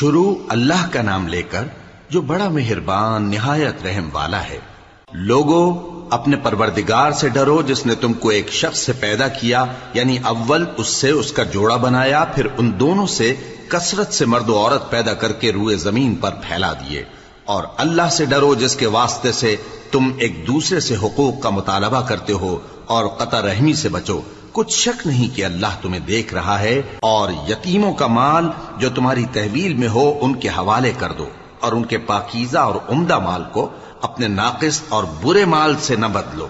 شروع اللہ کا نام لے کر جو بڑا مہربان نہایت رحم والا ہے۔ لوگو اپنے پروردگار سے ڈرو جس نے تم کو ایک شخص سے پیدا کیا، یعنی اول اس سے اس کا جوڑا بنایا، پھر ان دونوں سے کثرت سے مرد و عورت پیدا کر کے روئے زمین پر پھیلا دیے۔ اور اللہ سے ڈرو جس کے واسطے سے تم ایک دوسرے سے حقوق کا مطالبہ کرتے ہو، اور قطع رحمی سے بچو۔ کچھ شک نہیں کہ اللہ تمہیں دیکھ رہا ہے۔ اور یتیموں کا مال جو تمہاری تحویل میں ہو ان کے حوالے کر دو، اور ان کے پاکیزہ اور عمدہ مال کو اپنے ناقص اور برے مال سے نہ بدلو،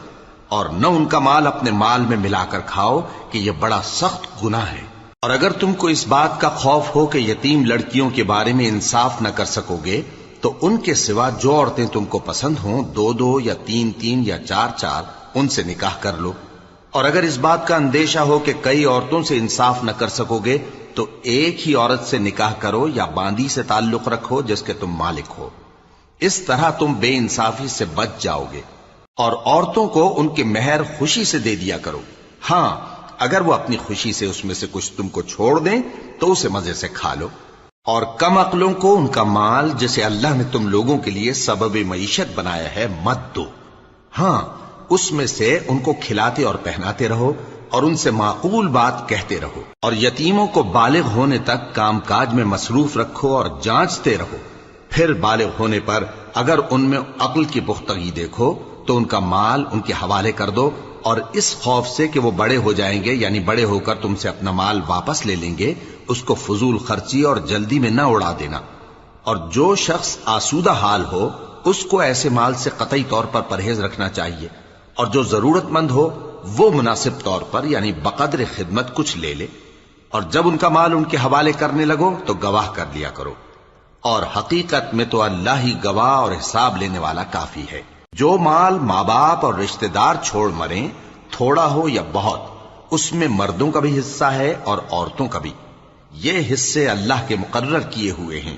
اور نہ ان کا مال اپنے مال میں ملا کر کھاؤ کہ یہ بڑا سخت گناہ ہے۔ اور اگر تم کو اس بات کا خوف ہو کہ یتیم لڑکیوں کے بارے میں انصاف نہ کر سکو گے تو ان کے سوا جو عورتیں تم کو پسند ہوں، دو دو یا تین تین یا چار چار، ان سے نکاح کر لو۔ اور اگر اس بات کا اندیشہ ہو کہ کئی عورتوں سے انصاف نہ کر سکو گے تو ایک ہی عورت سے نکاح کرو یا باندی سے تعلق رکھو جس کے تم مالک ہو۔ اس طرح تم بے انصافی سے بچ جاؤ گے۔ اور عورتوں کو ان کے مہر خوشی سے دے دیا کرو۔ ہاں، اگر وہ اپنی خوشی سے اس میں سے کچھ تم کو چھوڑ دیں تو اسے مزے سے کھا لو۔ اور کم عقلوں کو ان کا مال جسے اللہ نے تم لوگوں کے لیے سبب معیشت بنایا ہے مت دو۔ ہاں، اس میں سے ان کو کھلاتے اور پہناتے رہو اور ان سے معقول بات کہتے رہو۔ اور یتیموں کو بالغ ہونے تک کام کاج میں مصروف رکھو اور جانچتے رہو۔ پھر بالغ ہونے پر اگر ان میں عقل کی پختگی دیکھو تو ان کا مال ان کے حوالے کر دو، اور اس خوف سے کہ وہ بڑے ہو جائیں گے، یعنی بڑے ہو کر تم سے اپنا مال واپس لے لیں گے، اس کو فضول خرچی اور جلدی میں نہ اڑا دینا۔ اور جو شخص آسودہ حال ہو اس کو ایسے مال سے قطعی طور پر پرہیز رکھنا چاہیے، اور جو ضرورت مند ہو وہ مناسب طور پر یعنی بقدر خدمت کچھ لے لے۔ اور جب ان کا مال ان کے حوالے کرنے لگو تو گواہ کر لیا کرو، اور حقیقت میں تو اللہ ہی گواہ اور حساب لینے والا کافی ہے۔ جو مال ماں باپ اور رشتہ دار چھوڑ مریں، تھوڑا ہو یا بہت، اس میں مردوں کا بھی حصہ ہے اور عورتوں کا بھی۔ یہ حصے اللہ کے مقرر کیے ہوئے ہیں۔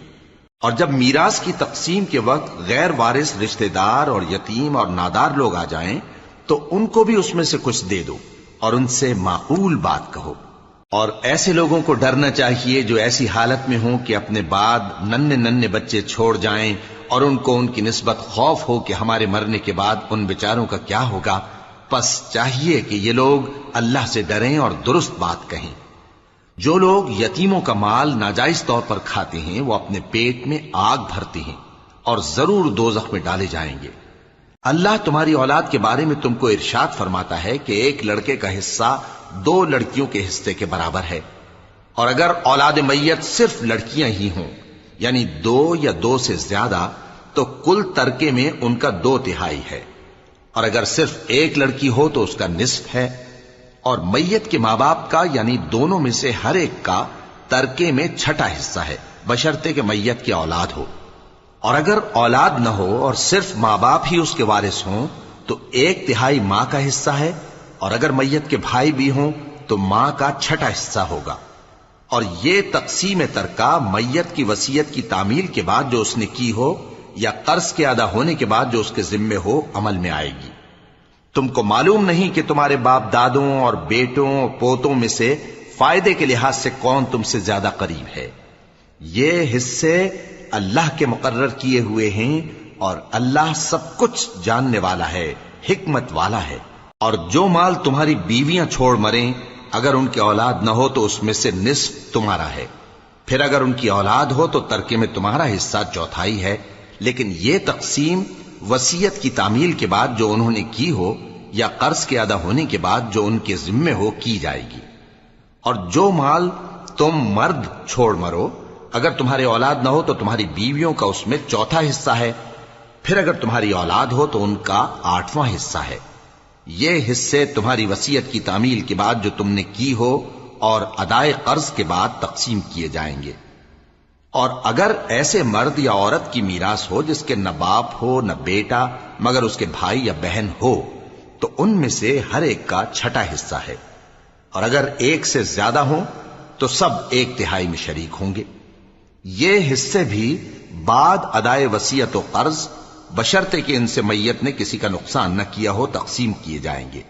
اور جب میراث کی تقسیم کے وقت غیر وارث رشتہ دار اور یتیم اور نادار لوگ آ جائیں تو ان کو بھی اس میں سے کچھ دے دو، اور ان سے معقول بات کہو۔ اور ایسے لوگوں کو ڈرنا چاہیے جو ایسی حالت میں ہوں کہ اپنے بعد ننھے ننھے بچے چھوڑ جائیں، اور ان کو ان کی نسبت خوف ہو کہ ہمارے مرنے کے بعد ان بیچاروں کا کیا ہوگا۔ پس چاہیے کہ یہ لوگ اللہ سے ڈریں اور درست بات کہیں۔ جو لوگ یتیموں کا مال ناجائز طور پر کھاتے ہیں وہ اپنے پیٹ میں آگ بھرتے ہیں اور ضرور دوزخ میں ڈالے جائیں گے۔ اللہ تمہاری اولاد کے بارے میں تم کو ارشاد فرماتا ہے کہ ایک لڑکے کا حصہ دو لڑکیوں کے حصے کے برابر ہے، اور اگر اولاد میت صرف لڑکیاں ہی ہوں یعنی دو یا دو سے زیادہ تو کل ترکے میں ان کا 2/3 ہے، اور اگر صرف ایک لڑکی ہو تو اس کا نصف ہے۔ اور میت کے ماں باپ کا یعنی دونوں میں سے ہر ایک کا ترکے میں 6واں حصہ ہے، بشرطے کہ میت کی اولاد ہو۔ اور اگر اولاد نہ ہو اور صرف ماں باپ ہی اس کے وارث ہوں تو 1/3 ماں کا حصہ ہے، اور اگر میت کے بھائی بھی ہوں تو ماں کا 6واں حصہ ہوگا۔ اور یہ تقسیم ترکہ میت کی وصیت کی تعمیل کے بعد جو اس نے کی ہو یا قرض کے ادا ہونے کے بعد جو اس کے ذمے ہو عمل میں آئے گی۔ تم کو معلوم نہیں کہ تمہارے باپ دادوں اور بیٹوں اور پوتوں میں سے فائدے کے لحاظ سے کون تم سے زیادہ قریب ہے۔ یہ حصے اللہ کے مقرر کیے ہوئے ہیں، اور اللہ سب کچھ جاننے والا ہے، حکمت والا ہے۔ اور جو مال تمہاری بیویاں چھوڑ مریں اگر ان کی اولاد نہ ہو تو اس میں سے نصف تمہارا ہے، پھر اگر ان کی اولاد ہو تو ترکے میں تمہارا حصہ 1/4 ہے۔ لیکن یہ تقسیم وصیت کی تعمیل کے بعد جو انہوں نے کی ہو یا قرض کے ادا ہونے کے بعد جو ان کے ذمے ہو کی جائے گی۔ اور جو مال تم مرد چھوڑ مرو اگر تمہاری اولاد نہ ہو تو تمہاری بیویوں کا اس میں 1/4 حصہ ہے، پھر اگر تمہاری اولاد ہو تو ان کا 8واں حصہ ہے۔ یہ حصے تمہاری وصیت کی تعمیل کے بعد جو تم نے کی ہو اور ادائے قرض کے بعد تقسیم کیے جائیں گے۔ اور اگر ایسے مرد یا عورت کی میراث ہو جس کے نہ باپ ہو نہ بیٹا مگر اس کے بھائی یا بہن ہو تو ان میں سے ہر ایک کا 6واں حصہ ہے، اور اگر ایک سے زیادہ ہوں تو سب 1/3 میں شریک ہوں گے۔ یہ حصے بھی بعد ادائے وصیت و قرض بشرطے کہ ان سے میت نے کسی کا نقصان نہ کیا ہو تقسیم کیے جائیں گے۔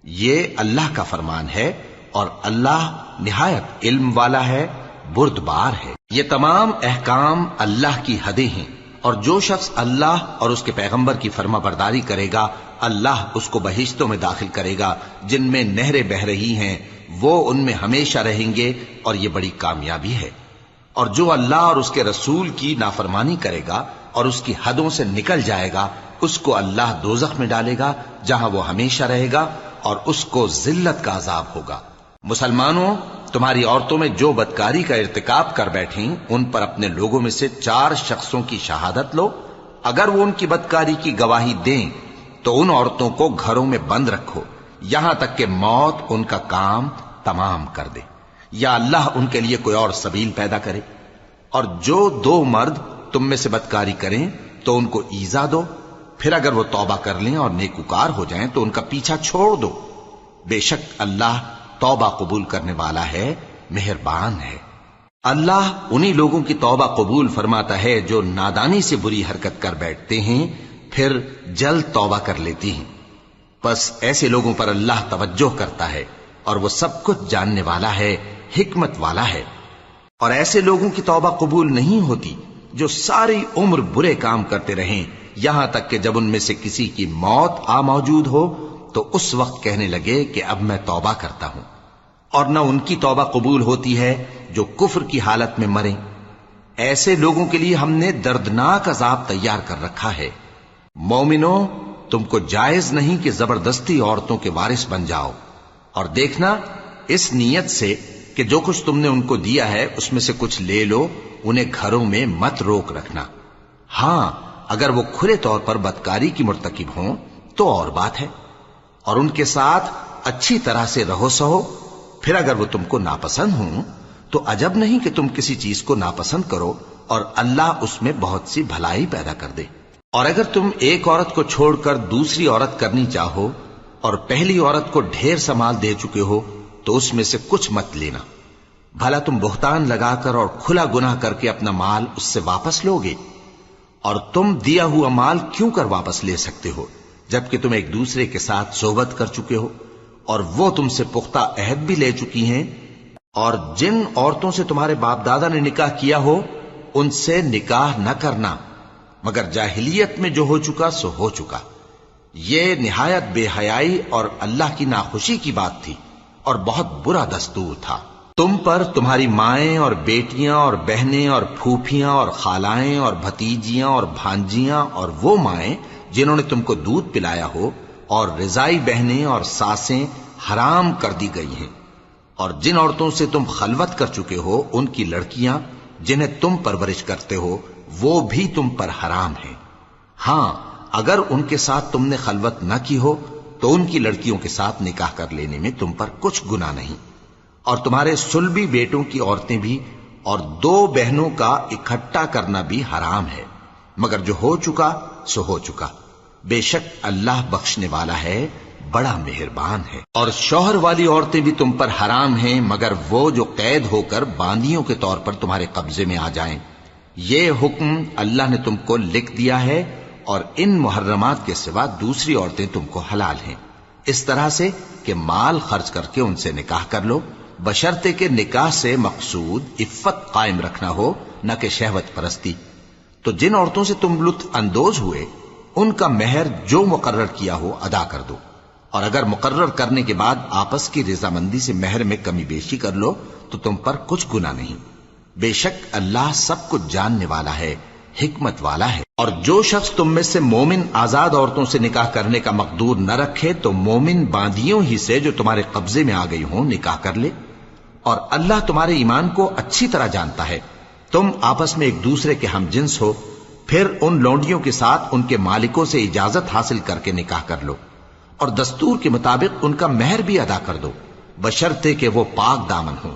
یہ اللہ کا فرمان ہے، اور اللہ نہایت علم والا ہے، بردبار ہے۔ یہ تمام احکام اللہ کی حدیں ہیں، اور جو شخص اللہ اور اس کے پیغمبر کی فرما برداری کرے گا اللہ اس کو بہشتوں میں داخل کرے گا جن میں نہریں بہ رہی ہیں، وہ ان میں ہمیشہ رہیں گے، اور یہ بڑی کامیابی ہے۔ اور جو اللہ اور اس کے رسول کی نافرمانی کرے گا اور اس کی حدوں سے نکل جائے گا اس کو اللہ دوزخ میں ڈالے گا جہاں وہ ہمیشہ رہے گا، اور اس کو ذلت کا عذاب ہوگا۔ مسلمانوں، تمہاری عورتوں میں جو بدکاری کا ارتکاب کر بیٹھیں ان پر اپنے لوگوں میں سے 4 شخصوں کی شہادت لو۔ اگر وہ ان کی بدکاری کی گواہی دیں تو ان عورتوں کو گھروں میں بند رکھو یہاں تک کہ موت ان کا کام تمام کر دے، یا اللہ ان کے لیے کوئی اور سبیل پیدا کرے۔ اور جو 2 مرد تم میں سے بدکاری کریں تو ان کو ایذا دو، پھر اگر وہ توبہ کر لیں اور نیکوکار ہو جائیں تو ان کا پیچھا چھوڑ دو۔ بے شک اللہ توبہ قبول کرنے والا ہے، مہربان ہے۔ اللہ انہی لوگوں کی توبہ قبول فرماتا ہے جو نادانی سے بری حرکت کر بیٹھتے ہیں پھر جلد توبہ کر لیتی ہیں، بس ایسے لوگوں پر اللہ توجہ کرتا ہے اور وہ سب کچھ جاننے والا ہے، حکمت والا ہے۔ اور ایسے لوگوں کی توبہ قبول نہیں ہوتی جو ساری عمر برے کام کرتے رہیں یہاں تک کہ جب ان میں سے کسی کی موت آ موجود ہو تو اس وقت کہنے لگے کہ اب میں توبہ کرتا ہوں۔ اور نہ ان کی توبہ قبول ہوتی ہے جو کفر کی حالت میں مریں۔ ایسے لوگوں کے لیے ہم نے دردناک عذاب تیار کر رکھا ہے۔ مومنوں، تم کو جائز نہیں کہ زبردستی عورتوں کے وارث بن جاؤ، اور دیکھنا اس نیت سے کہ جو کچھ تم نے ان کو دیا ہے اس میں سے کچھ لے لو، انہیں گھروں میں مت روک رکھنا۔ ہاں، اگر وہ کھلے طور پر بدکاری کی مرتکب ہوں تو اور بات ہے، اور ان کے ساتھ اچھی طرح سے رہو سہو۔ پھر اگر وہ تم کو ناپسند ہوں تو عجب نہیں کہ تم کسی چیز کو ناپسند کرو اور اللہ اس میں بہت سی بھلائی پیدا کر دے۔ اور اگر تم ایک عورت کو چھوڑ کر دوسری عورت کرنی چاہو اور پہلی عورت کو ڈھیر سا مال دے چکے ہو تو اس میں سے کچھ مت لینا، بھلا تم بہتان لگا کر اور کھلا گناہ کر کے اپنا مال اس سے واپس لوگے؟ اور تم دیا ہوا مال کیوں کر واپس لے سکتے ہو جبکہ تم ایک دوسرے کے ساتھ صحبت کر چکے ہو اور وہ تم سے پختہ عہد بھی لے چکی ہیں؟ اور جن عورتوں سے تمہارے باپ دادا نے نکاح کیا ہو ان سے نکاح نہ کرنا مگر جاہلیت میں جو ہو چکا سو ہو چکا۔ یہ نہایت بے حیائی اور اللہ کی ناخوشی کی بات تھی اور بہت برا دستور تھا۔ تم پر تمہاری مائیں اور بیٹیاں اور بہنیں اور پھوپھیاں اور خالائیں اور بھتیجیاں اور بھانجیاں اور وہ مائیں جنہوں نے تم کو دودھ پلایا ہو اور رضائی بہنیں اور ساسیں حرام کر دی گئی ہیں، اور جن عورتوں سے تم خلوت کر چکے ہو ان کی لڑکیاں جنہیں تم پرورش کرتے ہو وہ بھی تم پر حرام ہیں۔ ہاں، اگر ان کے ساتھ تم نے خلوت نہ کی ہو تو ان کی لڑکیوں کے ساتھ نکاح کر لینے میں تم پر کچھ گناہ نہیں۔ اور تمہارے صلبی بیٹوں کی عورتیں بھی اور 2 بہنوں کا اکٹھا کرنا بھی حرام ہے، مگر جو ہو چکا سو ہو چکا۔ بے شک اللہ بخشنے والا ہے، بڑا مہربان ہے۔ اور شوہر والی عورتیں بھی تم پر حرام ہیں مگر وہ جو قید ہو کر باندیوں کے طور پر تمہارے قبضے میں آ جائیں۔ یہ حکم اللہ نے تم کو لکھ دیا ہے، اور ان محرمات کے سوا دوسری عورتیں تم کو حلال ہیں، اس طرح سے کہ مال خرچ کر کے ان سے نکاح کر لو، بشرطے کہ نکاح سے مقصود عفت قائم رکھنا ہو نہ کہ شہوت پرستی۔ تو جن عورتوں سے تم لطف اندوز ہوئے ان کا مہر جو مقرر کیا ہو ادا کر دو، اور اگر مقرر کرنے کے بعد آپس کی رضامندی سے مہر میں کمی بیشی کر لو تو تم پر کچھ گناہ نہیں۔ بے شک اللہ سب کچھ جاننے والا ہے، حکمت والا ہے۔ اور جو شخص تم میں سے مومن آزاد عورتوں سے نکاح کرنے کا مقدور نہ رکھے تو مومن باندیوں ہی سے جو تمہارے قبضے میں آ گئی ہوں نکاح کر لے، اور اللہ تمہارے ایمان کو اچھی طرح جانتا ہے۔ تم آپس میں ایک دوسرے کے ہم جنس ہو، پھر ان لونڈیوں کے ساتھ ان کے مالکوں سے اجازت حاصل کر کے نکاح کر لو، اور دستور کے مطابق ان کا مہر بھی ادا کر دو، بشرطے کہ وہ پاک دامن ہوں،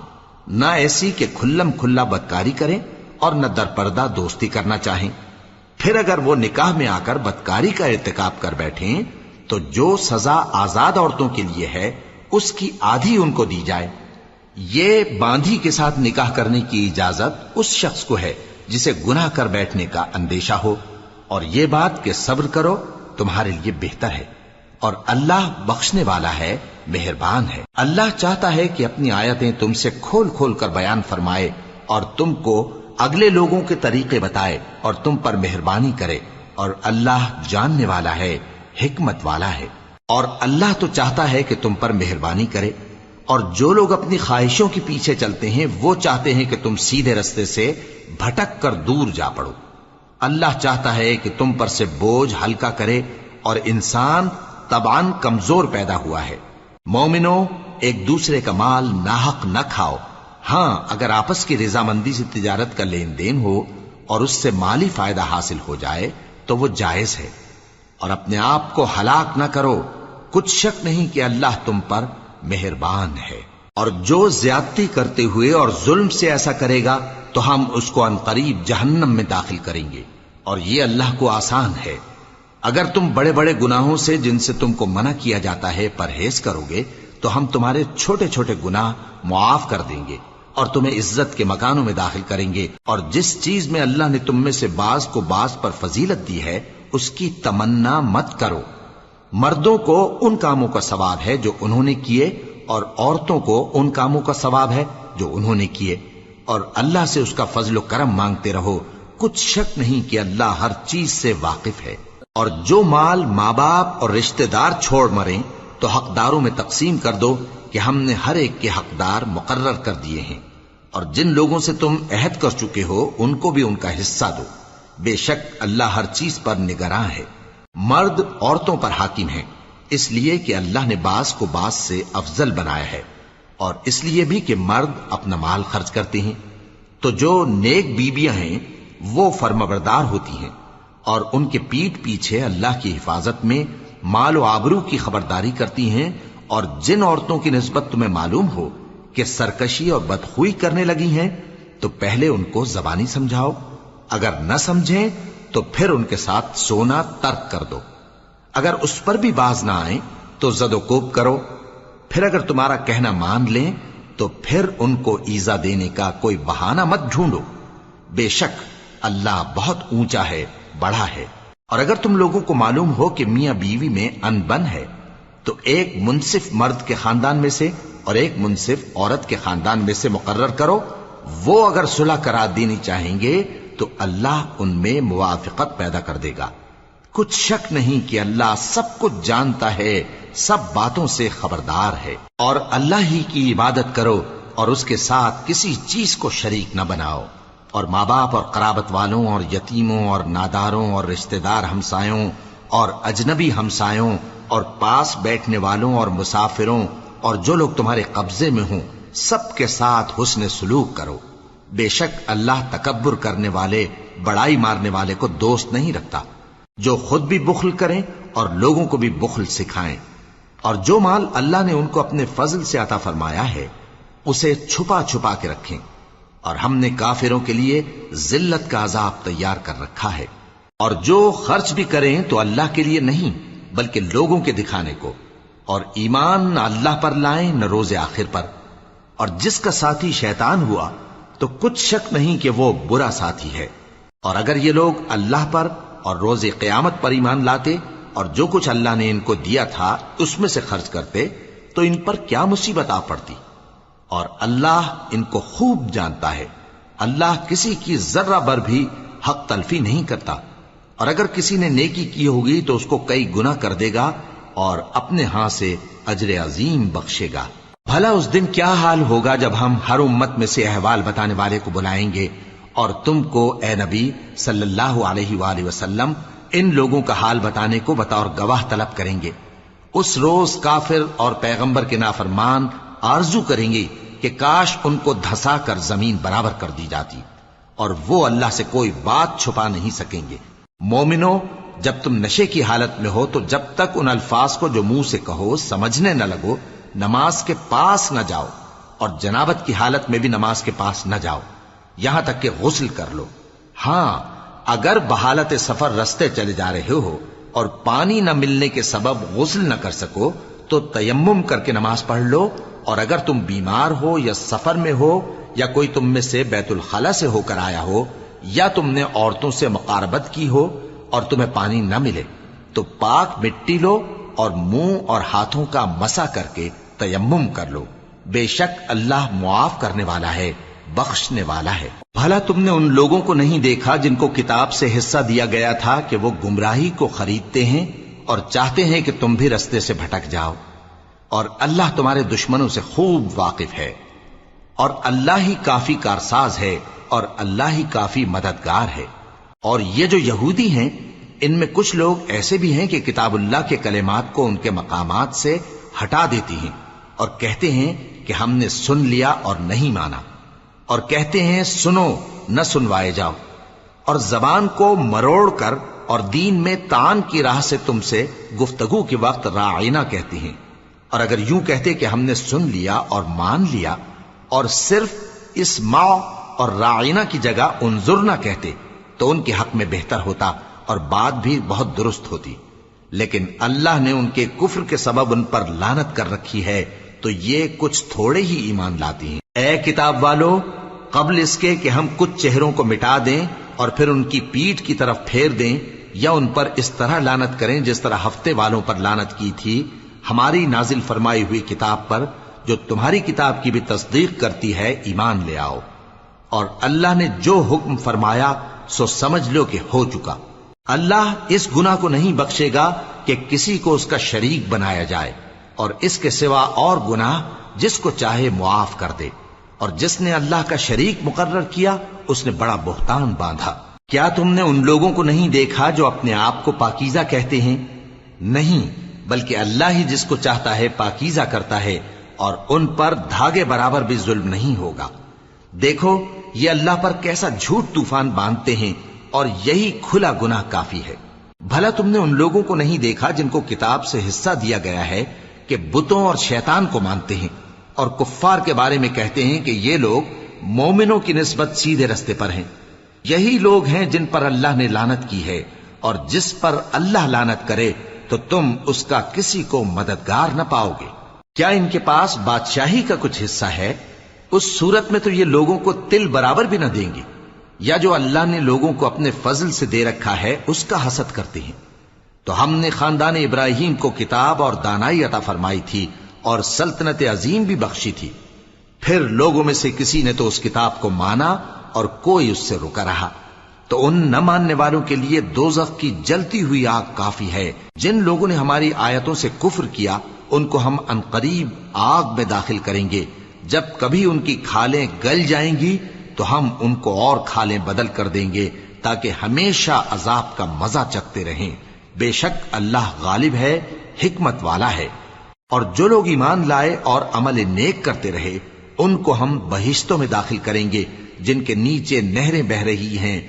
نہ ایسی کہ کھلم کھلا بدکاری کریں اور نہ درپردہ دوستی کرنا چاہیں۔ پھر اگر وہ نکاح میں آ کر بدکاری کا ارتکاب کر بیٹھیں تو جو سزا آزاد عورتوں کے لیے ہے اس کی آدھی ان کو دی جائے۔ یہ باندھی کے ساتھ نکاح کرنے کی اجازت اس شخص کو ہے جسے گناہ کر بیٹھنے کا اندیشہ ہو، اور یہ بات کہ صبر کرو تمہارے لیے بہتر ہے، اور اللہ بخشنے والا ہے، مہربان ہے۔ اللہ چاہتا ہے کہ اپنی آیتیں تم سے کھول کھول کر بیان فرمائے اور تم کو اگلے لوگوں کے طریقے بتائے اور تم پر مہربانی کرے، اور اللہ جاننے والا ہے، حکمت والا ہے۔ اور اللہ تو چاہتا ہے کہ تم پر مہربانی کرے، اور جو لوگ اپنی خواہشوں کے پیچھے چلتے ہیں وہ چاہتے ہیں کہ تم سیدھے رستے سے بھٹک کر دور جا پڑو۔ اللہ چاہتا ہے کہ تم پر سے بوجھ ہلکا کرے، اور انسان طبعاً کمزور پیدا ہوا ہے۔ مومنو، ایک دوسرے کا مال ناحق نہ کھاؤ۔ ہاں، اگر آپس کی رضامندی سے تجارت کا لین دین ہو اور اس سے مالی فائدہ حاصل ہو جائے تو وہ جائز ہے، اور اپنے آپ کو ہلاک نہ کرو، کچھ شک نہیں کہ اللہ تم پر مہربان ہے۔ اور جو زیادتی کرتے ہوئے اور ظلم سے ایسا کرے گا تو ہم اس کو عنقریب جہنم میں داخل کریں گے، اور یہ اللہ کو آسان ہے۔ اگر تم بڑے بڑے گناہوں سے جن سے تم کو منع کیا جاتا ہے پرہیز کرو گے تو ہم تمہارے چھوٹے چھوٹے گناہ معاف کر دیں گے اور تمہیں عزت کے مکانوں میں داخل کریں گے۔ اور جس چیز میں اللہ نے تم میں سے بعض کو بعض پر فضیلت دی ہے اس کی تمنا مت کرو۔ مردوں کو ان کاموں کا ثواب ہے جو انہوں نے کیے، اور عورتوں کو ان کاموں کا ثواب ہے جو انہوں نے کیے، اور اللہ سے اس کا فضل و کرم مانگتے رہو، کچھ شک نہیں کہ اللہ ہر چیز سے واقف ہے۔ اور جو مال ماں باپ اور رشتہ دار چھوڑ مریں تو حقداروں میں تقسیم کر دو کہ ہم نے ہر ایک کے حقدار مقرر کر دیے ہیں، اور جن لوگوں سے تم عہد کر چکے ہو ان کو بھی ان کا حصہ دو، بے شک اللہ ہر چیز پر نگراں ہے۔ مرد عورتوں پر حاکم ہیں، اس لیے کہ اللہ نے بعض کو بعض سے افضل بنایا ہے، اور اس لیے بھی کہ مرد اپنا مال خرچ کرتے ہیں۔ تو جو نیک بیویاں ہیں وہ فرمانبردار ہوتی ہیں، اور ان کے پیٹھ پیچھے اللہ کی حفاظت میں مال و آبرو کی خبرداری کرتی ہیں۔ اور جن عورتوں کی نسبت تمہیں معلوم ہو کہ سرکشی اور بدخوئی کرنے لگی ہیں تو پہلے ان کو زبانی سمجھاؤ، اگر نہ سمجھیں تو پھر ان کے ساتھ سونا ترک کر دو۔ اگر اس پر بھی باز نہ آئیں تو زد و کوب کرو، پھر اگر تمہارا کہنا مان لیں تو پھر ان کو ایذا دینے کا کوئی بہانہ مت ڈھونڈو، بے شک اللہ بہت اونچا ہے، بڑا ہے۔ اور اگر تم لوگوں کو معلوم ہو کہ میاں بیوی میں انبن ہے تو ایک منصف مرد کے خاندان میں سے اور ایک منصف عورت کے خاندان میں سے مقرر کرو، وہ اگر صلح کرا دینی چاہیں گے تو اللہ ان میں موافقت پیدا کر دے گا۔ کچھ شک نہیں کہ اللہ سب کچھ جانتا ہے، سب باتوں سے خبردار ہے۔ اور اللہ ہی کی عبادت کرو اور اس کے ساتھ کسی چیز کو شریک نہ بناؤ، اور ماں باپ اور قرابت والوں اور یتیموں اور ناداروں اور رشتہ دار ہمسایوں اور اجنبی ہمسایوں اور پاس بیٹھنے والوں اور مسافروں اور جو لوگ تمہارے قبضے میں ہوں سب کے ساتھ حسن سلوک کرو، بے شک اللہ تکبر کرنے والے، بڑائی مارنے والے کو دوست نہیں رکھتا۔ جو خود بھی بخل کریں اور لوگوں کو بھی بخل سکھائیں، اور جو مال اللہ نے ان کو اپنے فضل سے عطا فرمایا ہے اسے چھپا چھپا کے رکھیں، اور ہم نے کافروں کے لیے ذلت کا عذاب تیار کر رکھا ہے۔ اور جو خرچ بھی کریں تو اللہ کے لیے نہیں بلکہ لوگوں کے دکھانے کو، اور ایمان نہ اللہ پر لائیں نہ روز آخر پر۔ اور جس کا ساتھی شیطان ہوا تو کچھ شک نہیں کہ وہ برا ساتھی ہے۔ اور اگر یہ لوگ اللہ پر اور روز قیامت پر ایمان لاتے اور جو کچھ اللہ نے ان کو دیا تھا اس میں سے خرچ کرتے تو ان پر کیا مصیبت آ پڑتی، اور اللہ ان کو خوب جانتا ہے۔ اللہ کسی کی ذرہ بر بھی حق تلفی نہیں کرتا، اور اگر کسی نے نیکی کی ہوگی تو اس کو کئی گنا کر دے گا اور اپنے ہاں سے اجر عظیم بخشے گا۔ بھلا اس دن کیا حال ہوگا جب ہم ہر امت میں سے احوال بتانے والے کو بلائیں گے اور تم کو اے نبی صلی اللہ علیہ وآلہ وسلم ان لوگوں کا حال بتانے کو بطور گواہ طلب کریں گے۔ اس روز کافر اور پیغمبر کے نافرمان آرزو کریں گے کہ کاش ان کو دھسا کر زمین برابر کر دی جاتی، اور وہ اللہ سے کوئی بات چھپا نہیں سکیں گے۔ مومنو، جب تم نشے کی حالت میں ہو تو جب تک ان الفاظ کو جو منہ سے کہو سمجھنے نہ لگو نماز کے پاس نہ جاؤ، اور جنابت کی حالت میں بھی نماز کے پاس نہ جاؤ یہاں تک کہ غسل کر لو۔ ہاں، اگر بحالت سفر رستے چلے جا رہے ہو اور پانی نہ ملنے کے سبب غسل نہ کر سکو تو تیمم کر کے نماز پڑھ لو، اور اگر تم بیمار ہو یا سفر میں ہو یا کوئی تم میں سے بیت الخلا سے ہو کر آیا ہو یا تم نے عورتوں سے مقاربت کی ہو اور تمہیں پانی نہ ملے تو پاک مٹی لو اور منہ اور ہاتھوں کا مسح کر کے تیمم کر لو، بے شک اللہ معاف کرنے والا ہے، بخشنے والا ہے۔ بھلا تم نے ان لوگوں کو نہیں دیکھا جن کو کتاب سے حصہ دیا گیا تھا کہ وہ گمراہی کو خریدتے ہیں اور چاہتے ہیں کہ تم بھی رستے سے بھٹک جاؤ، اور اللہ تمہارے دشمنوں سے خوب واقف ہے، اور اللہ ہی کافی کارساز ہے، اور اللہ ہی کافی مددگار ہے۔ اور یہ جو یہودی ہیں، ان میں کچھ لوگ ایسے بھی ہیں کہ کتاب اللہ کے کلمات کو ان کے مقامات سے ہٹا دیتی ہیں اور کہتے ہیں کہ ہم نے سن لیا اور نہیں مانا، اور کہتے ہیں سنو نہ سنوائے جاؤ، اور زبان کو مروڑ کر اور دین میں طعن کی راہ سے تم سے گفتگو کے وقت راعینا کہتی ہیں۔ اور اگر یوں کہتے کہ ہم نے سن لیا اور مان لیا، اور صرف اسمع اور راعینا کی جگہ انظرنا کہتے، تو ان کے حق میں بہتر ہوتا اور بات بھی بہت درست ہوتی۔ لیکن اللہ نے ان کے کفر کے سبب ان پر لعنت کر رکھی ہے، تو یہ کچھ تھوڑے ہی ایمان لاتی ہیں۔ اے کتاب والو، قبل اس کے کہ ہم کچھ چہروں کو مٹا دیں اور پھر ان کی پیٹھ کی طرف پھیر دیں یا ان پر اس طرح لعنت کریں جس طرح ہفتے والوں پر لعنت کی تھی، ہماری نازل فرمائی ہوئی کتاب پر جو تمہاری کتاب کی بھی تصدیق کرتی ہے ایمان لے آؤ، اور اللہ نے جو حکم فرمایا سو سمجھ لو کہ ہو چکا۔ اللہ اس گناہ کو نہیں بخشے گا کہ کسی کو اس کا شریک بنایا جائے، اور اس کے سوا اور گناہ جس کو چاہے معاف کر دے، اور جس نے اللہ کا شریک مقرر کیا اس نے بڑا بہتان باندھا۔ کیا تم نے ان لوگوں کو نہیں دیکھا جو اپنے آپ کو پاکیزہ کہتے ہیں؟ نہیں، بلکہ اللہ ہی جس کو چاہتا ہے پاکیزہ کرتا ہے، اور ان پر دھاگے برابر بھی ظلم نہیں ہوگا۔ دیکھو یہ اللہ پر کیسا جھوٹ طوفان باندھتے ہیں، اور یہی کھلا گناہ کافی ہے۔ بھلا تم نے ان لوگوں کو نہیں دیکھا جن کو کتاب سے حصہ دیا گیا ہے کہ بتوں اور شیطان کو مانتے ہیں، اور کفار کے بارے میں کہتے ہیں کہ یہ لوگ مومنوں کی نسبت سیدھے رستے پر ہیں۔ یہی لوگ ہیں جن پر اللہ نے لعنت کی ہے، اور جس پر اللہ لعنت کرے تو تم اس کا کسی کو مددگار نہ پاؤ گے۔ کیا ان کے پاس بادشاہی کا کچھ حصہ ہے؟ اس صورت میں تو یہ لوگوں کو تل برابر بھی نہ دیں گے، یا جو اللہ نے لوگوں کو اپنے فضل سے دے رکھا ہے اس کا حسد کرتے ہیں۔ تو ہم نے خاندان ابراہیم کو کتاب اور دانائی عطا فرمائی تھی اور سلطنت عظیم بھی بخشی تھی۔ پھر لوگوں میں سے کسی نے تو اس کتاب کو مانا اور کوئی اس سے رکا رہا، تو ان نہ ماننے والوں کے لیے دوزخ کی جلتی ہوئی آگ کافی ہے۔ جن لوگوں نے ہماری آیتوں سے کفر کیا ان کو ہم عنقریب آگ میں داخل کریں گے۔ جب کبھی ان کی کھالیں گل جائیں گی تو ہم ان کو اور کھالیں بدل کر دیں گے تاکہ ہمیشہ عذاب کا مزہ چکھتے رہیں۔ بے شک اللہ غالب ہے، حکمت والا ہے۔ اور جو لوگ ایمان لائے اور عمل نیک کرتے رہے ان کو ہم بہشتوں میں داخل کریں گے جن کے نیچے نہریں بہ رہی ہیں،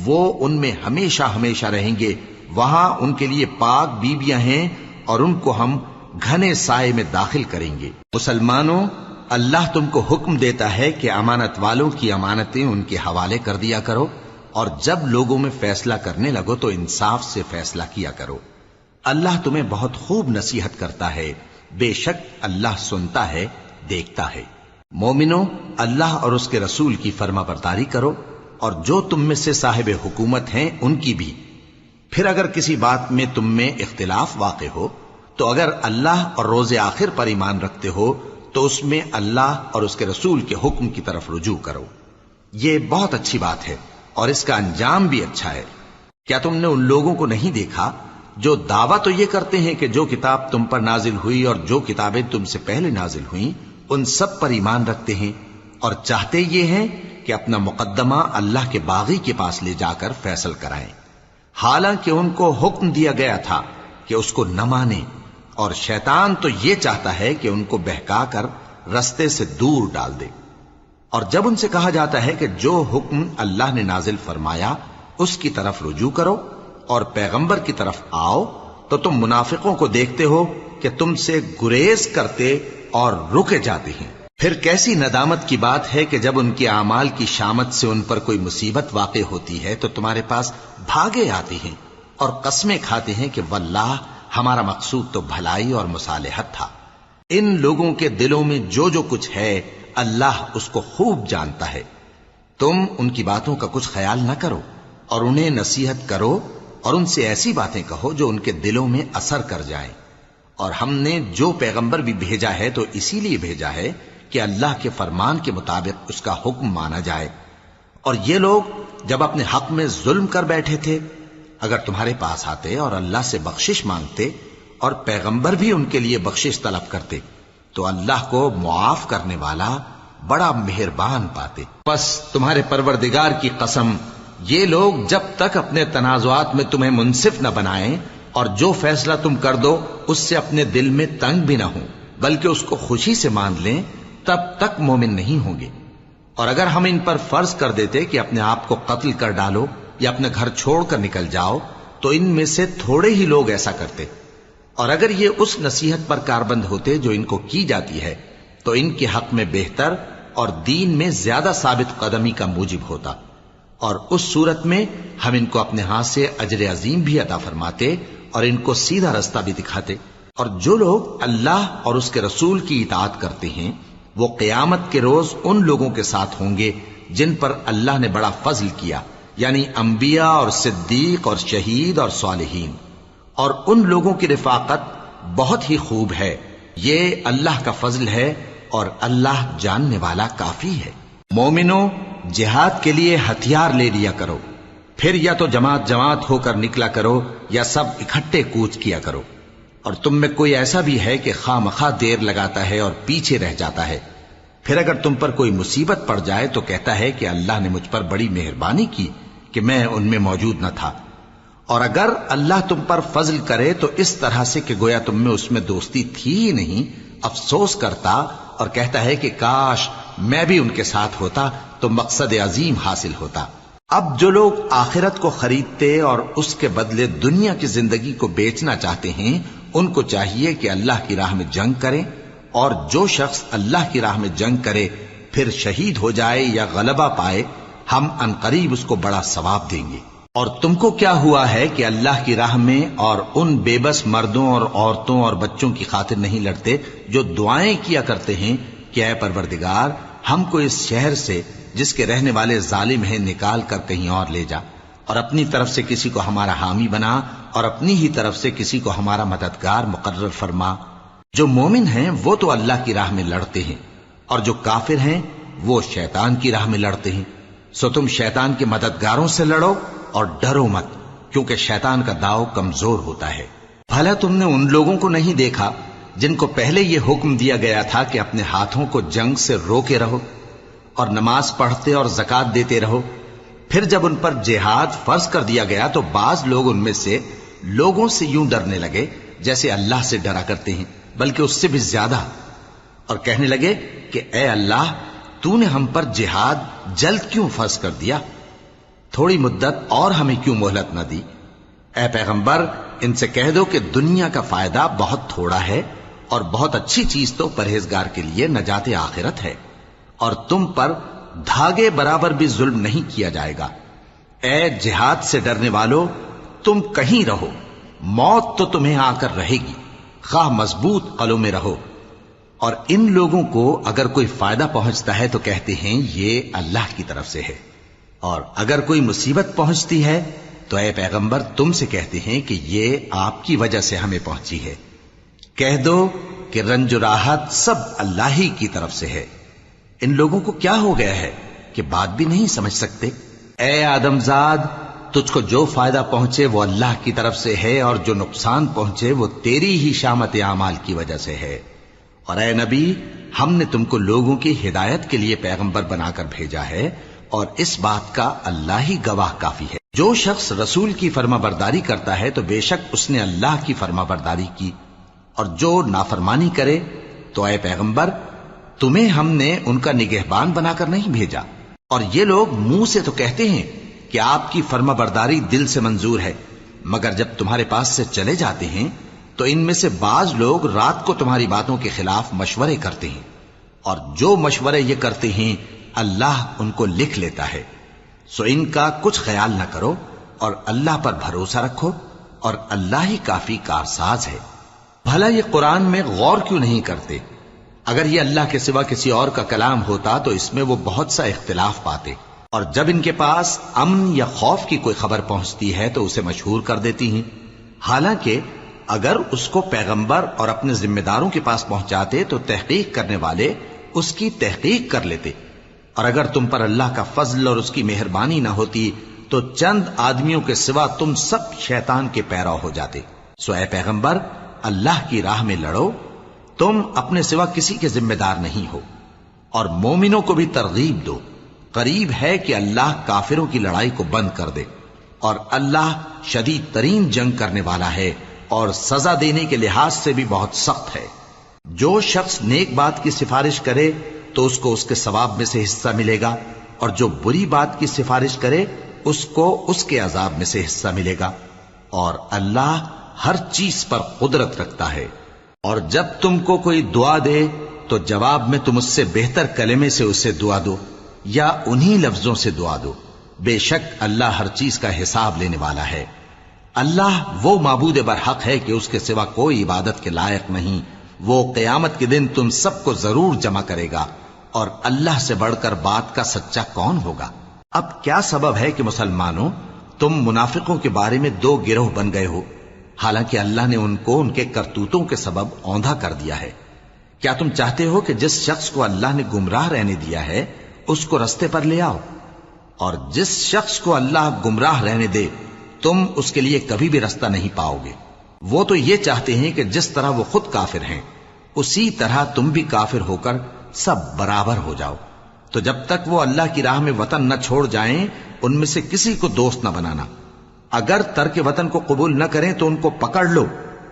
وہ ان میں ہمیشہ ہمیشہ رہیں گے۔ وہاں ان کے لیے پاک بیویاں ہیں اور ان کو ہم گھنے سائے میں داخل کریں گے۔ مسلمانوں، اللہ تم کو حکم دیتا ہے کہ امانت والوں کی امانتیں ان کے حوالے کر دیا کرو، اور جب لوگوں میں فیصلہ کرنے لگو تو انصاف سے فیصلہ کیا کرو۔ اللہ تمہیں بہت خوب نصیحت کرتا ہے، بے شک اللہ سنتا ہے، دیکھتا ہے۔ مومنو، اللہ اور اس کے رسول کی فرما برداری کرو، اور جو تم میں سے صاحب حکومت ہیں ان کی بھی۔ پھر اگر کسی بات میں تم میں اختلاف واقع ہو تو اگر اللہ اور روز آخر پر ایمان رکھتے ہو تو اس میں اللہ اور اس کے رسول کے حکم کی طرف رجوع کرو۔ یہ بہت اچھی بات ہے اور اس کا انجام بھی اچھا ہے۔ کیا تم نے ان لوگوں کو نہیں دیکھا جو دعویٰ تو یہ کرتے ہیں کہ جو کتاب تم پر نازل ہوئی اور جو کتابیں تم سے پہلے نازل ہوئیں ان سب پر ایمان رکھتے ہیں، اور چاہتے یہ ہیں کہ اپنا مقدمہ اللہ کے باغی کے پاس لے جا کر فیصل کرائیں، حالانکہ ان کو حکم دیا گیا تھا کہ اس کو نہ مانیں، اور شیطان تو یہ چاہتا ہے کہ ان کو بہکا کر رستے سے دور ڈال دے۔ اور جب ان سے کہا جاتا ہے کہ جو حکم اللہ نے نازل فرمایا اس کی طرف رجوع کرو اور پیغمبر کی طرف آؤ، تو تم منافقوں کو دیکھتے ہو کہ تم سے گریز کرتے اور رکے جاتے ہیں۔ پھر کیسی ندامت کی بات ہے کہ جب ان کے اعمال کی شامت سے ان پر کوئی مصیبت واقع ہوتی ہے تو تمہارے پاس بھاگے آتے ہیں اور قسمیں کھاتے ہیں کہ واللہ ہمارا مقصود تو بھلائی اور مصالحت تھا۔ ان لوگوں کے دلوں میں جو جو کچھ ہے اللہ اس کو خوب جانتا ہے۔ تم ان کی باتوں کا کچھ خیال نہ کرو اور انہیں نصیحت کرو اور ان سے ایسی باتیں کہو جو ان کے دلوں میں اثر کر جائیں۔ اور ہم نے جو پیغمبر بھی بھیجا ہے تو اسی لیے بھیجا ہے کہ اللہ کے فرمان کے مطابق اس کا حکم مانا جائے۔ اور یہ لوگ جب اپنے حق میں ظلم کر بیٹھے تھے، اگر تمہارے پاس آتے اور اللہ سے بخشش مانگتے اور پیغمبر بھی ان کے لیے بخشش طلب کرتے تو اللہ کو معاف کرنے والا بڑا مہربان پاتے۔ پس تمہارے پروردگار کی قسم، یہ لوگ جب تک اپنے تنازعات میں تمہیں منصف نہ بنائیں اور جو فیصلہ تم کر دو اس سے اپنے دل میں تنگ بھی نہ ہوں بلکہ اس کو خوشی سے مان لیں، تب تک مومن نہیں ہوں گے۔ اور اگر ہم ان پر فرض کر دیتے کہ اپنے آپ کو قتل کر ڈالو یا اپنے گھر چھوڑ کر نکل جاؤ تو ان میں سے تھوڑے ہی لوگ ایسا کرتے، اور اگر یہ اس نصیحت پر کاربند ہوتے جو ان کو کی جاتی ہے تو ان کے حق میں بہتر اور دین میں زیادہ ثابت قدمی کا موجب ہوتا، اور اس صورت میں ہم ان کو اپنے ہاتھ سے اجر عظیم بھی عطا فرماتے اور ان کو سیدھا رستہ بھی دکھاتے۔ اور جو لوگ اللہ اور اس کے رسول کی اطاعت کرتے ہیں وہ قیامت کے روز ان لوگوں کے ساتھ ہوں گے جن پر اللہ نے بڑا فضل کیا، یعنی انبیاء اور صدیق اور شہید اور صالحین، اور ان لوگوں کی رفاقت بہت ہی خوب ہے۔ یہ اللہ کا فضل ہے اور اللہ جاننے والا کافی ہے۔ مومنوں، جہاد کے لیے ہتھیار لے لیا کرو، پھر یا تو جماعت جماعت ہو کر نکلا کرو یا سب اکٹھے کوچ کیا کرو۔ اور تم میں کوئی ایسا بھی ہے کہ خواہ مخواہ دیر لگاتا ہے اور پیچھے رہ جاتا ہے، پھر اگر تم پر کوئی مصیبت پڑ جائے تو کہتا ہے کہ اللہ نے مجھ پر بڑی مہربانی کی کہ میں ان میں موجود نہ تھا۔ اور اگر اللہ تم پر فضل کرے تو اس طرح سے کہ گویا تم میں اس میں دوستی تھی ہی نہیں، افسوس کرتا اور کہتا ہے کہ کاش میں بھی ان کے ساتھ ہوتا تو مقصد عظیم حاصل ہوتا۔ اب جو لوگ آخرت کو خریدتے اور اس کے بدلے دنیا کی زندگی کو بیچنا چاہتے ہیں ان کو چاہیے کہ اللہ کی راہ میں جنگ کریں، اور جو شخص اللہ کی راہ میں جنگ کرے پھر شہید ہو جائے یا غلبہ پائے ہم عنقریب اس کو بڑا ثواب دیں گے۔ اور تم کو کیا ہوا ہے کہ اللہ کی راہ میں اور ان بے بس مردوں اور عورتوں اور بچوں کی خاطر نہیں لڑتے جو دعائیں کیا کرتے ہیں کہ اے پروردگار ہم کو اس شہر سے جس کے رہنے والے ظالم ہیں نکال کر کہیں اور لے جا، اور اپنی طرف سے کسی کو ہمارا حامی بنا اور اپنی ہی طرف سے کسی کو ہمارا مددگار مقرر فرما۔ جو مومن ہیں وہ تو اللہ کی راہ میں لڑتے ہیں، اور جو کافر ہیں وہ شیطان کی راہ میں لڑتے ہیں، سو تم شیطان کے مددگاروں سے لڑو اور ڈرو مت، کیونکہ شیطان کا داؤ کمزور ہوتا ہے۔ بھلا تم نے ان لوگوں کو نہیں دیکھا جن کو پہلے یہ حکم دیا گیا تھا کہ اپنے ہاتھوں کو جنگ سے روکے رہو اور نماز پڑھتے اور زکات دیتے رہو، پھر جب ان پر جہاد فرض کر دیا گیا تو بعض لوگ ان میں سے لوگوں سے یوں ڈرنے لگے جیسے اللہ سے ڈرا کرتے ہیں، بلکہ اس سے بھی زیادہ، اور کہنے لگے کہ اے اللہ تو نے ہم پر جہاد جلد کیوں فرض کر دیا، تھوڑی مدت اور ہمیں کیوں مہلت نہ دی؟ اے پیغمبر ان سے کہہ دو کہ دنیا کا فائدہ بہت تھوڑا ہے اور بہت اچھی چیز تو پرہیزگار کے لیے نجات آخرت ہے، اور تم پر دھاگے برابر بھی ظلم نہیں کیا جائے گا۔ اے جہاد سے ڈرنے والو، تم کہیں رہو، موت تو تمہیں آ کر رہے گی، خواہ مضبوط قلعوں میں رہو۔ اور ان لوگوں کو اگر کوئی فائدہ پہنچتا ہے تو کہتے ہیں یہ اللہ کی طرف سے ہے، اور اگر کوئی مصیبت پہنچتی ہے تو اے پیغمبر تم سے کہتے ہیں کہ یہ آپ کی وجہ سے ہمیں پہنچی ہے۔ کہہ دو کہ رنج و راحت سب اللہ ہی کی طرف سے ہے۔ ان لوگوں کو کیا ہو گیا ہے کہ بات بھی نہیں سمجھ سکتے؟ اے آدمزاد، تجھ کو جو فائدہ پہنچے وہ اللہ کی طرف سے ہے، اور جو نقصان پہنچے وہ تیری ہی شامت اعمال کی وجہ سے ہے۔ اور اے نبی، ہم نے تم کو لوگوں کی ہدایت کے لیے پیغمبر بنا کر بھیجا ہے، اور اس بات کا اللہ ہی گواہ کافی ہے۔ جو شخص رسول کی فرما برداری کرتا ہے تو بے شک اس نے اللہ کی فرما برداری کی، اور جو نافرمانی کرے تو اے پیغمبر تمہیں ہم نے ان کا نگہبان بنا کر نہیں بھیجا۔ اور یہ لوگ منہ سے تو کہتے ہیں کہ آپ کی فرما برداری دل سے منظور ہے، مگر جب تمہارے پاس سے چلے جاتے ہیں تو ان میں سے بعض لوگ رات کو تمہاری باتوں کے خلاف مشورے کرتے ہیں، اور جو مشورے یہ کرتے ہیں اللہ ان کو لکھ لیتا ہے۔ سو ان کا کچھ خیال نہ کرو اور اللہ پر بھروسہ رکھو، اور اللہ ہی کافی کارساز ہے۔ بھلا یہ قرآن میں غور کیوں نہیں کرتے؟ اگر یہ اللہ کے سوا کسی اور کا کلام ہوتا تو اس میں وہ بہت سا اختلاف پاتے، اور جب ان کے پاس امن یا خوف کی کوئی خبر پہنچتی ہے تو اسے مشہور کر دیتی ہیں، حالانکہ اگر اس کو پیغمبر اور اپنے ذمہ داروں کے پاس پہنچاتے تو تحقیق کرنے والے اس کی تحقیق کر لیتے، اور اگر تم پر اللہ کا فضل اور اس کی مہربانی نہ ہوتی تو چند آدمیوں کے سوا تم سب شیطان کے پیرو ہو جاتے۔ سو اے پیغمبر، اللہ کی راہ میں لڑو، تم اپنے سوا کسی کے ذمہ دار نہیں ہو، اور مومنوں کو بھی ترغیب دو۔ قریب ہے کہ اللہ کافروں کی لڑائی کو بند کر دے، اور اللہ شدید ترین جنگ کرنے والا ہے اور سزا دینے کے لحاظ سے بھی بہت سخت ہے۔ جو شخص نیک بات کی سفارش کرے تو اس کو اس کے ثواب میں سے حصہ ملے گا، اور جو بری بات کی سفارش کرے اس کو اس کے عذاب میں سے حصہ ملے گا، اور اللہ ہر چیز پر قدرت رکھتا ہے۔ اور جب تم کو کوئی دعا دے تو جواب میں تم اس سے بہتر کلمے سے اسے دعا دو یا انہی لفظوں سے دعا دو، بے شک اللہ ہر چیز کا حساب لینے والا ہے۔ اللہ وہ معبود برحق ہے کہ اس کے سوا کوئی عبادت کے لائق نہیں۔ وہ قیامت کے دن تم سب کو ضرور جمع کرے گا، اور اللہ سے بڑھ کر بات کا سچا کون ہوگا؟ اب کیا سبب ہے کہ مسلمانوں تم منافقوں کے بارے میں دو گروہ بن گئے ہو، حالانکہ اللہ نے ان کو ان کے کرتوتوں کے سبب اوندھا کر دیا ہے؟ کیا تم چاہتے ہو کہ جس شخص کو اللہ نے گمراہ رہنے دیا ہے اس کو رستے پر لے آؤ، اور جس شخص کو اللہ گمراہ رہنے دے تم اس کے لیے کبھی بھی رستہ نہیں پاؤ گے؟ وہ تو یہ چاہتے ہیں کہ جس طرح وہ خود کافر ہیں اسی طرح تم بھی کافر ہو کر سب برابر ہو جاؤ۔ تو جب تک وہ اللہ کی راہ میں وطن نہ چھوڑ جائیں ان میں سے کسی کو دوست نہ بنانا۔ اگر ترک وطن کو قبول نہ کریں تو ان کو پکڑ لو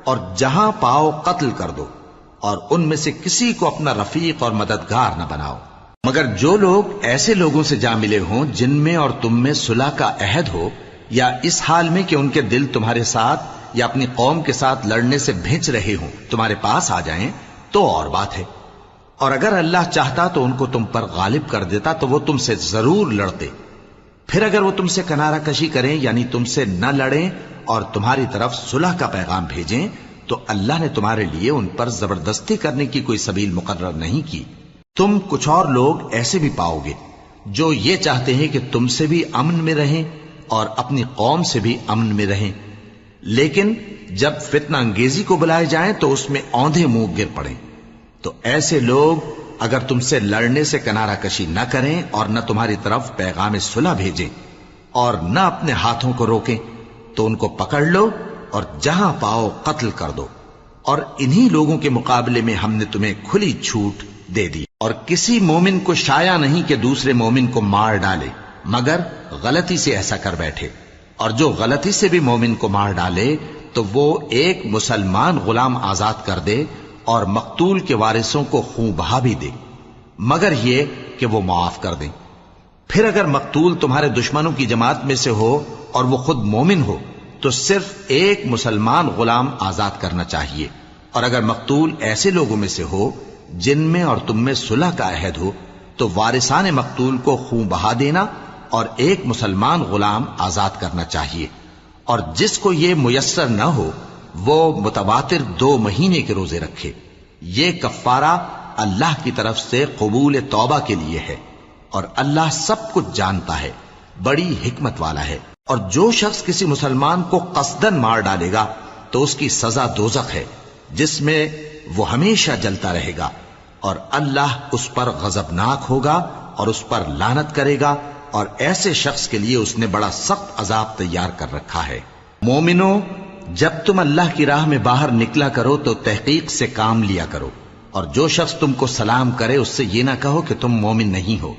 اور جہاں پاؤ قتل کر دو، اور ان میں سے کسی کو اپنا رفیق اور مددگار نہ بناؤ، مگر جو لوگ ایسے لوگوں سے جا ملے ہوں جن میں اور تم میں صلح کا عہد ہو، یا اس حال میں کہ ان کے دل تمہارے ساتھ یا اپنی قوم کے ساتھ لڑنے سے بھنچ رہے ہوں تمہارے پاس آ جائیں تو اور بات ہے۔ اور اگر اللہ چاہتا تو ان کو تم پر غالب کر دیتا تو وہ تم سے ضرور لڑتے۔ پھر اگر وہ تم سے کنارہ کشی کریں یعنی تم سے نہ لڑیں اور تمہاری طرف صلح کا پیغام بھیجیں تو اللہ نے تمہارے لیے ان پر زبردستی کرنے کی کوئی سبیل مقرر نہیں کی۔ تم کچھ اور لوگ ایسے بھی پاؤ گے جو یہ چاہتے ہیں کہ تم سے بھی امن میں رہیں اور اپنی قوم سے بھی امن میں رہیں، لیکن جب فتنہ انگیزی کو بلائے جائیں تو اس میں اوندھے منہ گر پڑیں۔ تو ایسے لوگ اگر تم سے لڑنے سے کنارہ کشی نہ کریں اور نہ تمہاری طرف پیغام صلح بھیجیں اور نہ اپنے ہاتھوں کو روکیں تو ان کو پکڑ لو اور جہاں پاؤ قتل کر دو، اور انہی لوگوں کے مقابلے میں ہم نے تمہیں کھلی چھوٹ دے دی۔ اور کسی مومن کو شایع نہیں کہ دوسرے مومن کو مار ڈالے مگر غلطی سے ایسا کر بیٹھے، اور جو غلطی سے بھی مومن کو مار ڈالے تو وہ ایک مسلمان غلام آزاد کر دے اور مقتول کے وارثوں کو خون بہا بھی دے، مگر یہ کہ وہ معاف کر دیں۔ پھر اگر مقتول تمہارے دشمنوں کی جماعت میں سے ہو اور وہ خود مومن ہو تو صرف ایک مسلمان غلام آزاد کرنا چاہیے، اور اگر مقتول ایسے لوگوں میں سے ہو جن میں اور تم میں صلح کا عہد ہو تو وارثان مقتول کو خون بہا دینا اور ایک مسلمان غلام آزاد کرنا چاہیے، اور جس کو یہ میسر نہ ہو وہ متواتر 2 مہینے کے روزے رکھے۔ یہ کفارہ اللہ کی طرف سے قبول توبہ کے لیے ہے، اور اللہ سب کچھ جانتا ہے، بڑی حکمت والا ہے۔ اور جو شخص کسی مسلمان کو قصدن مار ڈالے گا تو اس کی سزا دوزخ ہے جس میں وہ ہمیشہ جلتا رہے گا، اور اللہ اس پر غضبناک ہوگا اور اس پر لعنت کرے گا، اور ایسے شخص کے لیے اس نے بڑا سخت عذاب تیار کر رکھا ہے۔ مومنو، جب تم اللہ کی راہ میں باہر نکلا کرو تو تحقیق سے کام لیا کرو، اور جو شخص تم کو سلام کرے اس سے یہ نہ کہو کہ تم مومن نہیں ہو،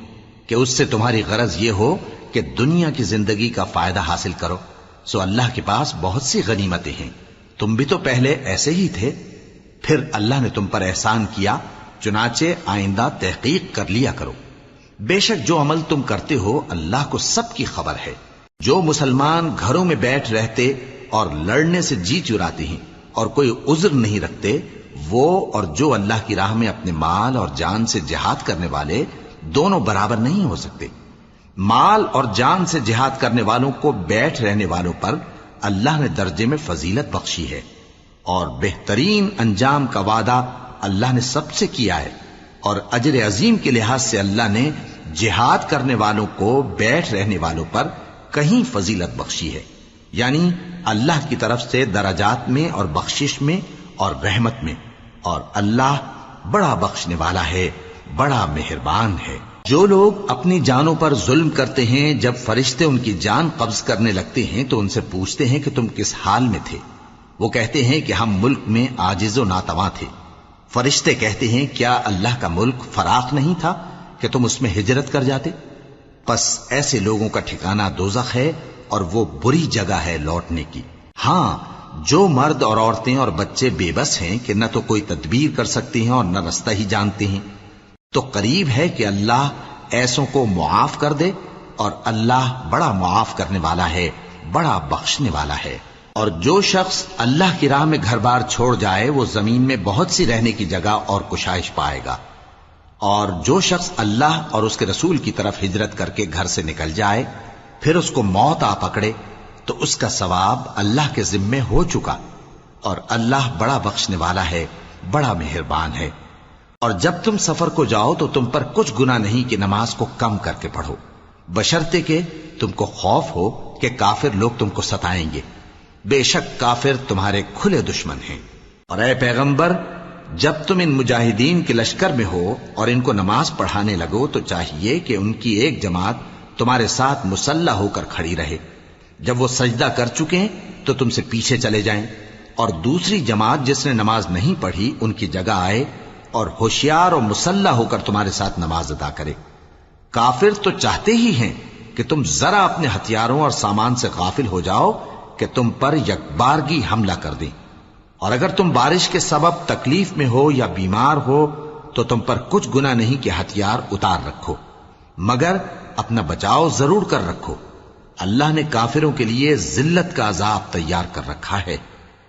کہ اس سے تمہاری غرض یہ ہو کہ دنیا کی زندگی کا فائدہ حاصل کرو۔ سو اللہ کے پاس بہت سی غنیمتیں ہیں، تم بھی تو پہلے ایسے ہی تھے، پھر اللہ نے تم پر احسان کیا، چنانچہ آئندہ تحقیق کر لیا کرو۔ بے شک جو عمل تم کرتے ہو اللہ کو سب کی خبر ہے۔ جو مسلمان گھروں میں بیٹھ رہتے اور لڑنے سے جی چراتے ہیں اور کوئی عذر نہیں رکھتے، وہ اور جو اللہ کی راہ میں اپنے مال اور جان سے جہاد کرنے والے دونوں برابر نہیں ہو سکتے۔ مال اور جان سے جہاد کرنے والوں کو بیٹھ رہنے والوں پر اللہ نے درجے میں فضیلت بخشی ہے، اور بہترین انجام کا وعدہ اللہ نے سب سے کیا ہے، اور اجر عظیم کے لحاظ سے اللہ نے جہاد کرنے والوں کو بیٹھ رہنے والوں پر کہیں فضیلت بخشی ہے، یعنی اللہ کی طرف سے درجات میں اور بخشش میں اور رحمت میں، اور اللہ بڑا بخشنے والا ہے، بڑا مہربان ہے۔ جو لوگ اپنی جانوں پر ظلم کرتے ہیں، جب فرشتے ان کی جان قبض کرنے لگتے ہیں تو ان سے پوچھتے ہیں کہ تم کس حال میں تھے؟ وہ کہتے ہیں کہ ہم ملک میں عاجز و ناتواں تھے۔ فرشتے کہتے ہیں کیا اللہ کا ملک فراخ نہیں تھا کہ تم اس میں ہجرت کر جاتے؟ پس ایسے لوگوں کا ٹھکانہ دوزخ ہے اور وہ بری جگہ ہے لوٹنے کی۔ ہاں، جو مرد اور عورتیں اور بچے بے بس ہیں کہ نہ تو کوئی تدبیر کر سکتے ہیں اور نہ رستہ ہی جانتے ہیں، تو قریب ہے کہ اللہ ایسوں کو معاف کر دے، اور اللہ بڑا معاف کرنے والا ہے، بڑا بخشنے والا ہے۔ اور جو شخص اللہ کی راہ میں گھر بار چھوڑ جائے وہ زمین میں بہت سی رہنے کی جگہ اور کشائش پائے گا، اور جو شخص اللہ اور اس کے رسول کی طرف ہجرت کر کے گھر سے نکل جائے پھر اس کو موت آ پکڑے تو اس کا ثواب اللہ کے ذمے ہو چکا، اور اللہ بڑا بخشنے والا ہے، بڑا مہربان ہے۔ اور جب تم سفر کو جاؤ تو تم پر کچھ گناہ نہیں کہ نماز کو کم کر کے پڑھو، بشرطے کہ تم کو خوف ہو کہ کافر لوگ تم کو ستائیں گے، بے شک کافر تمہارے کھلے دشمن ہیں۔ اور اے پیغمبر، جب تم ان مجاہدین کے لشکر میں ہو اور ان کو نماز پڑھانے لگو تو چاہیے کہ ان کی ایک جماعت تمہارے ساتھ مسلح ہو کر کھڑی رہے، جب وہ سجدہ کر چکیں تو تم سے پیچھے چلے جائیں، اور دوسری جماعت جس نے نماز نہیں پڑھی ان کی جگہ آئے اور ہوشیار اور مسلح ہو کر تمہارے ساتھ نماز ادا کرے۔ کافر تو چاہتے ہی ہیں کہ تم ذرا اپنے ہتھیاروں اور سامان سے غافل ہو جاؤ کہ تم پر یکبارگی حملہ کر دیں، اور اگر تم بارش کے سبب تکلیف میں ہو یا بیمار ہو تو تم پر کچھ گناہ نہیں کہ ہتھیار اتار رکھو، مگر اپنا بچاؤ ضرور کر رکھو۔ اللہ نے کافروں کے لیے ذلت کا عذاب تیار کر رکھا ہے۔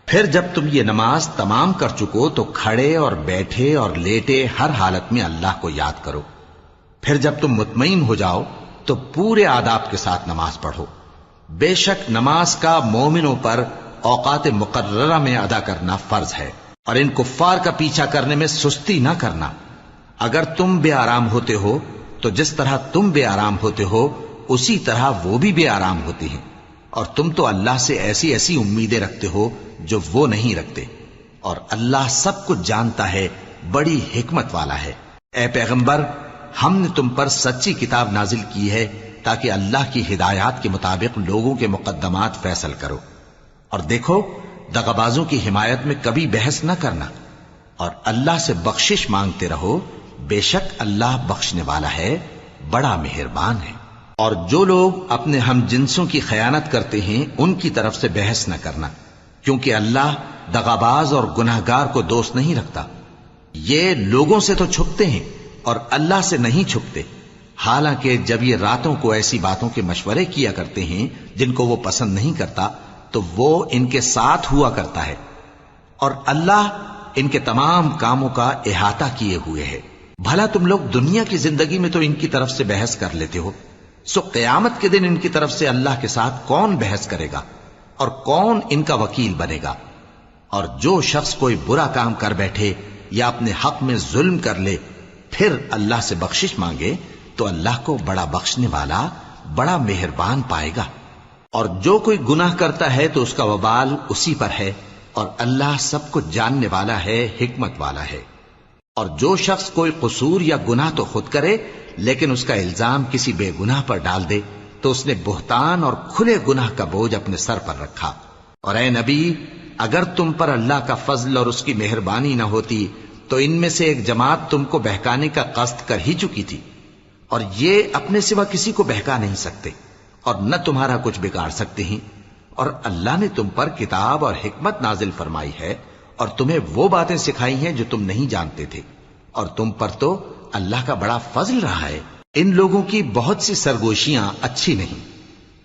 پھر جب تم یہ نماز تمام کر چکو تو کھڑے اور بیٹھے اور لیٹے ہر حالت میں اللہ کو یاد کرو۔ پھر جب تم مطمئن ہو جاؤ تو پورے آداب کے ساتھ نماز پڑھو۔ بے شک نماز کا مومنوں پر اوقات مقررہ میں ادا کرنا فرض ہے، اور ان کفار کا پیچھا کرنے میں سستی نہ کرنا۔ اگر تم بے آرام ہوتے ہو تو جس طرح تم بے آرام ہوتے ہو اسی طرح وہ بھی بے آرام ہوتے ہیں، اور تم تو اللہ سے ایسی ایسی امیدیں رکھتے ہو جو وہ نہیں رکھتے، اور اللہ سب کچھ جانتا ہے، بڑی حکمت والا ہے۔ اے پیغمبر، ہم نے تم پر سچی کتاب نازل کی ہے تاکہ اللہ کی ہدایات کے مطابق لوگوں کے مقدمات فیصل کرو، اور دیکھو دغابازوں کی حمایت میں کبھی بحث نہ کرنا، اور اللہ سے بخشش مانگتے رہو، بے شک اللہ بخشنے والا ہے، بڑا مہربان ہے۔ اور جو لوگ اپنے ہم جنسوں کی خیانت کرتے ہیں ان کی طرف سے بحث نہ کرنا، کیونکہ اللہ دغاباز اور گناہگار کو دوست نہیں رکھتا۔ یہ لوگوں سے تو چھپتے ہیں اور اللہ سے نہیں چھپتے، حالانکہ جب یہ راتوں کو ایسی باتوں کے مشورے کیا کرتے ہیں جن کو وہ پسند نہیں کرتا تو وہ ان کے ساتھ ہوا کرتا ہے، اور اللہ ان کے تمام کاموں کا احاطہ کیے ہوئے ہے۔ بھلا تم لوگ دنیا کی زندگی میں تو ان کی طرف سے بحث کر لیتے ہو، سو قیامت کے دن ان کی طرف سے اللہ کے ساتھ کون بحث کرے گا اور کون ان کا وکیل بنے گا؟ اور جو شخص کوئی برا کام کر بیٹھے یا اپنے حق میں ظلم کر لے پھر اللہ سے بخشش مانگے تو اللہ کو بڑا بخشنے والا، بڑا مہربان پائے گا۔ اور جو کوئی گناہ کرتا ہے تو اس کا وبال اسی پر ہے، اور اللہ سب کچھ جاننے والا ہے، حکمت والا ہے۔ اور جو شخص کوئی قصور یا گناہ تو خود کرے لیکن اس کا الزام کسی بے گناہ پر ڈال دے تو اس نے بہتان اور کھلے گناہ کا بوجھ اپنے سر پر رکھا۔ اور اے نبی، اگر تم پر اللہ کا فضل اور اس کی مہربانی نہ ہوتی تو ان میں سے ایک جماعت تم کو بہکانے کا قصد کر ہی چکی تھی، اور یہ اپنے سوا کسی کو بہکا نہیں سکتے اور نہ تمہارا کچھ بگاڑ سکتے ہیں۔ اور اللہ نے تم پر کتاب اور حکمت نازل فرمائی ہے اور تمہیں وہ باتیں سکھائی ہیں جو تم نہیں جانتے تھے، اور تم پر تو اللہ کا بڑا فضل رہا ہے۔ ان لوگوں کی بہت سی سرگوشیاں اچھی نہیں،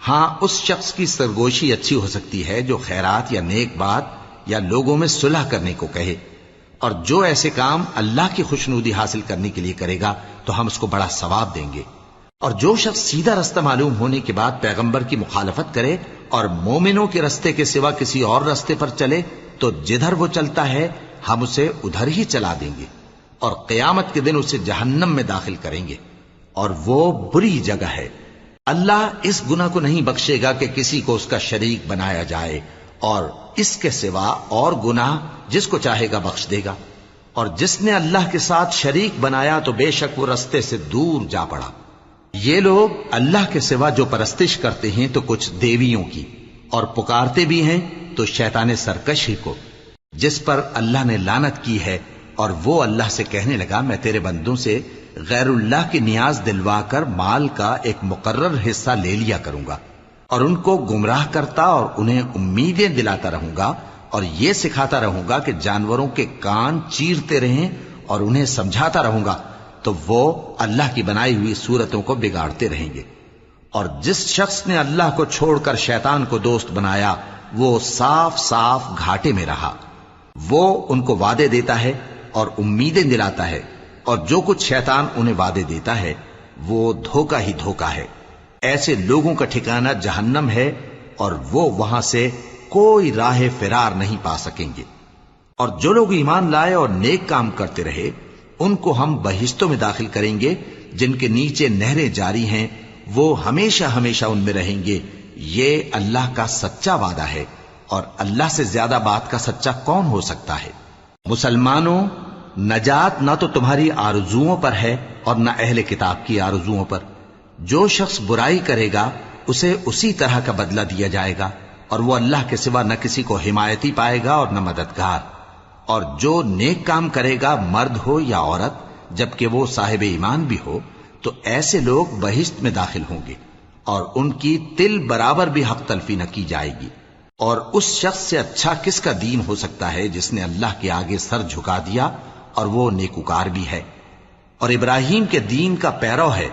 ہاں اس شخص کی سرگوشی اچھی ہو سکتی ہے جو خیرات یا نیک بات یا لوگوں میں صلح کرنے کو کہے، اور جو ایسے کام اللہ کی خوشنودی حاصل کرنے کے لیے کرے گا تو ہم اس کو بڑا ثواب دیں گے۔ اور جو شخص سیدھا رستہ معلوم ہونے کے بعد پیغمبر کی مخالفت کرے اور مومنوں کے رستے کے سوا کسی اور رستے پر چلے تو جدھر وہ چلتا ہے ہم اسے ادھر ہی چلا دیں گے، اور قیامت کے دن اسے جہنم میں داخل کریں گے، اور وہ بری جگہ ہے۔ اللہ اس گناہ کو نہیں بخشے گا کہ کسی کو اس کا شریک بنایا جائے، اور اس کے سوا اور گناہ جس کو چاہے گا بخش دے گا۔ اور جس نے اللہ کے ساتھ شریک بنایا تو بے شک وہ رستے سے دور جا پڑا۔ یہ لوگ اللہ کے سوا جو پرستش کرتے ہیں تو کچھ دیویوں کی، اور پکارتے بھی ہیں تو شیطان سرکش ہی کو، جس پر اللہ نے لعنت کی ہے۔ اور وہ اللہ سے کہنے لگا میں تیرے بندوں سے غیر اللہ کی نیاز دلوا کر مال کا ایک مقرر حصہ لے لیا کروں گا، اور ان کو گمراہ کرتا اور انہیں امیدیں دلاتا رہوں گا، اور یہ سکھاتا رہوں گا کہ جانوروں کے کان چیرتے رہیں، اور انہیں سمجھاتا رہوں گا تو وہ اللہ کی بنائی ہوئی صورتوں کو بگاڑتے رہیں گے۔ اور جس شخص نے اللہ کو چھوڑ کر شیطان کو دوست بنایا وہ صاف صاف گھاٹے میں رہا۔ وہ ان کو وعدے دیتا ہے اور امیدیں دلاتا ہے، اور جو کچھ شیطان انہیں وعدے دیتا ہے وہ دھوکہ ہی دھوکہ ہے۔ ایسے لوگوں کا ٹھکانہ جہنم ہے، اور وہ وہاں سے کوئی راہ فرار نہیں پا سکیں گے۔ اور جو لوگ ایمان لائے اور نیک کام کرتے رہے ان کو ہم بہشتوں میں داخل کریں گے جن کے نیچے نہریں جاری ہیں، وہ ہمیشہ ہمیشہ ان میں رہیں گے۔ یہ اللہ کا سچا وعدہ ہے، اور اللہ سے زیادہ بات کا سچا کون ہو سکتا ہے؟ مسلمانوں، نجات نہ تو تمہاری آرزوؤں پر ہے اور نہ اہل کتاب کی آرزوؤں پر۔ جو شخص برائی کرے گا اسے اسی طرح کا بدلہ دیا جائے گا، اور وہ اللہ کے سوا نہ کسی کو حمایتی پائے گا اور نہ مددگار۔ اور جو نیک کام کرے گا مرد ہو یا عورت جبکہ وہ صاحب ایمان بھی ہو تو ایسے لوگ بہشت میں داخل ہوں گے، اور ان کی تل برابر بھی حق تلفی نہ کی جائے گی۔ اور اس شخص سے اچھا کس کا دین ہو سکتا ہے جس نے اللہ کے آگے سر جھکا دیا اور وہ نیکوکار بھی ہے۔ اور ابراہیم کے دین کا پیرو ہے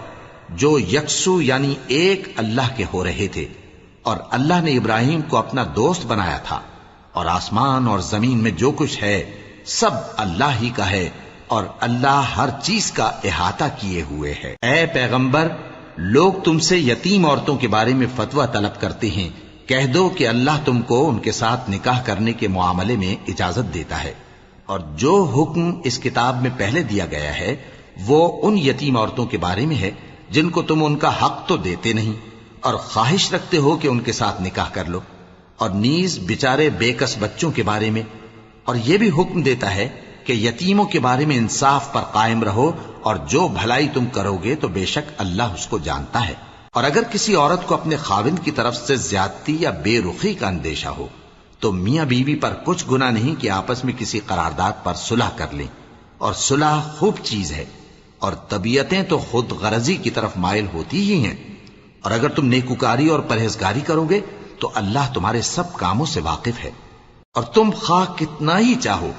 جو یکسو یعنی ایک اللہ کے ہو رہے تھے، اور اللہ نے ابراہیم کو اپنا دوست بنایا تھا۔ اور آسمان اور زمین میں جو کچھ ہے سب اللہ ہی کا ہے، اور اللہ ہر چیز کا احاطہ کیے ہوئے ہے۔ اے پیغمبر، لوگ تم سے یتیم عورتوں کے بارے میں فتویٰ طلب کرتے ہیں، کہہ دو کہ اللہ تم کو ان کے ساتھ نکاح کرنے کے معاملے میں اجازت دیتا ہے، اور جو حکم اس کتاب میں پہلے دیا گیا ہے وہ ان یتیم عورتوں کے بارے میں ہے جن کو تم ان کا حق تو دیتے نہیں، اور خواہش رکھتے ہو کہ ان کے ساتھ نکاح کر لو، اور نیز بیچارے بے کس بچوں کے بارے میں۔ اور یہ بھی حکم دیتا ہے کہ یتیموں کے بارے میں انصاف پر قائم رہو، اور جو بھلائی تم کرو گے تو بے شک اللہ اس کو جانتا ہے۔ اور اگر کسی عورت کو اپنے خاوند کی طرف سے زیادتی یا بے رخی کا اندیشہ ہو تو میاں بیوی پر کچھ گناہ نہیں کہ آپس میں کسی قرارداد پر صلح کر لیں، اور صلح خوب چیز ہے، اور طبیعتیں تو خود غرضی کی طرف مائل ہوتی ہی ہیں۔ اور اگر تم نیکوکاری اور پرہیزگاری کرو گے تو اللہ تمہارے سب کاموں سے واقف ہے۔ اور تم خواہ کتنا ہی چاہو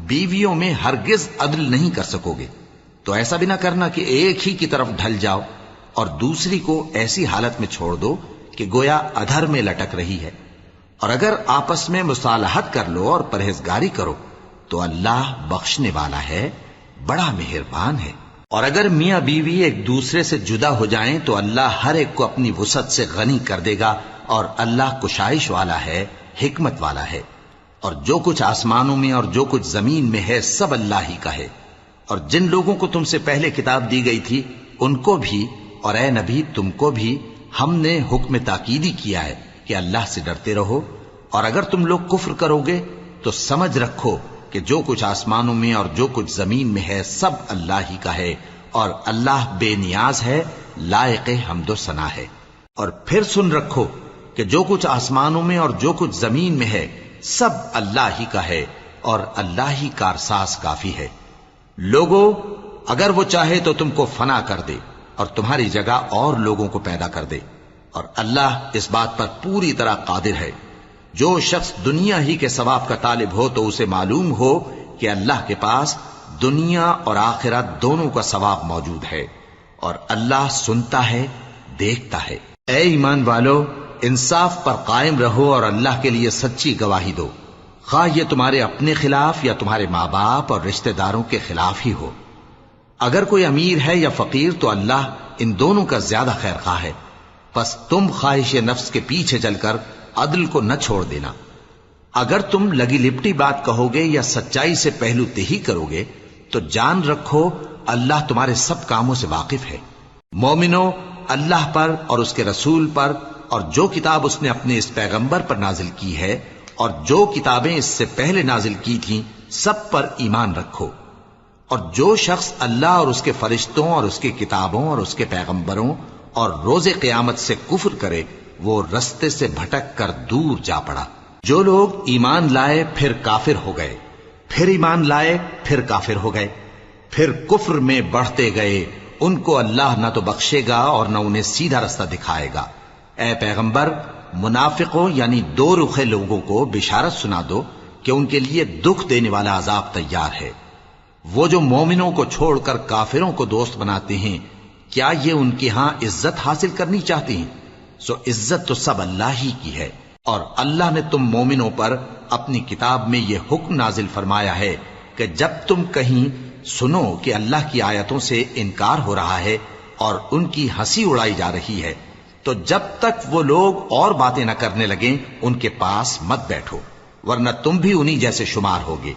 بیویوں میں ہرگز عدل نہیں کر سکو گے، تو ایسا بھی نہ کرنا کہ ایک ہی کی طرف ڈھل جاؤ اور دوسری کو ایسی حالت میں چھوڑ دو کہ گویا ادھر میں لٹک رہی ہے۔ اور اگر آپس میں مصالحت کر لو اور پرہیزگاری کرو تو اللہ بخشنے والا ہے، بڑا مہربان ہے۔ اور اگر میاں بیوی ایک دوسرے سے جدا ہو جائیں تو اللہ ہر ایک کو اپنی وسعت سے غنی کر دے گا، اور اللہ کشائش والا ہے، حکمت والا ہے۔ اور جو کچھ آسمانوں میں اور جو کچھ زمین میں ہے سب اللہ ہی کا ہے۔ اور جن لوگوں کو تم سے پہلے کتاب دی گئی تھی ان کو بھی اور اے نبی تم کو بھی ہم نے حکم تاکیدی کیا ہے کہ اللہ سے ڈرتے رہو، اور اگر تم لوگ کفر کرو گے تو سمجھ رکھو کہ جو کچھ آسمانوں میں اور جو کچھ زمین میں ہے سب اللہ ہی کا ہے، اور اللہ بے نیاز ہے، لائق حمد و ثنا ہے۔ اور پھر سن رکھو کہ جو کچھ آسمانوں میں اور جو کچھ زمین میں ہے سب اللہ ہی کا ہے، اور اللہ ہی کارساز کافی ہے۔ لوگو، اگر وہ چاہے تو تم کو فنا کر دے اور تمہاری جگہ اور لوگوں کو پیدا کر دے، اور اللہ اس بات پر پوری طرح قادر ہے۔ جو شخص دنیا ہی کے ثواب کا طالب ہو تو اسے معلوم ہو کہ اللہ کے پاس دنیا اور آخرت دونوں کا ثواب موجود ہے، اور اللہ سنتا ہے، دیکھتا ہے۔ اے ایمان والو، انصاف پر قائم رہو اور اللہ کے لیے سچی گواہی دو، خواہ یہ تمہارے اپنے خلاف یا تمہارے ماں باپ اور رشتہ داروں کے خلاف ہی ہو۔ اگر کوئی امیر ہے یا فقیر تو اللہ ان دونوں کا زیادہ خیر خواہ ہے، پس تم خواہش نفس کے پیچھے چل کر عدل کو نہ چھوڑ دینا۔ اگر تم لگی لپٹی بات کہو گے یا سچائی سے پہلو تہی کرو گے تو جان رکھو اللہ تمہارے سب کاموں سے واقف ہے۔ مومنو، اللہ پر اور اس کے رسول پر اور جو کتاب اس نے اپنے اس پیغمبر پر نازل کی ہے اور جو کتابیں اس سے پہلے نازل کی تھیں سب پر ایمان رکھو، اور جو شخص اللہ اور اس کے فرشتوں اور اس کی کتابوں اور اس کے پیغمبروں اور روز قیامت سے کفر کرے وہ رستے سے بھٹک کر دور جا پڑا۔ جو لوگ ایمان لائے پھر کافر ہو گئے، پھر ایمان لائے پھر کافر ہو گئے، پھر کفر میں بڑھتے گئے، ان کو اللہ نہ تو بخشے گا اور نہ انہیں سیدھا رستہ دکھائے گا۔ اے پیغمبر، منافقوں یعنی دو رخے لوگوں کو بشارت سنا دو کہ ان کے لیے دکھ دینے والا عذاب تیار ہے۔ وہ جو مومنوں کو چھوڑ کر کافروں کو دوست بناتے ہیں، کیا یہ ان کے ہاں عزت حاصل کرنی چاہتے ہیں؟ سو عزت تو سب اللہ ہی کی ہے۔ اور اللہ نے تم مومنوں پر اپنی کتاب میں یہ حکم نازل فرمایا ہے کہ جب تم کہیں سنو کہ اللہ کی آیتوں سے انکار ہو رہا ہے اور ان کی ہنسی اڑائی جا رہی ہے، تو جب تک وہ لوگ اور باتیں نہ کرنے لگیں ان کے پاس مت بیٹھو، ورنہ تم بھی انہی جیسے شمار ہوگے۔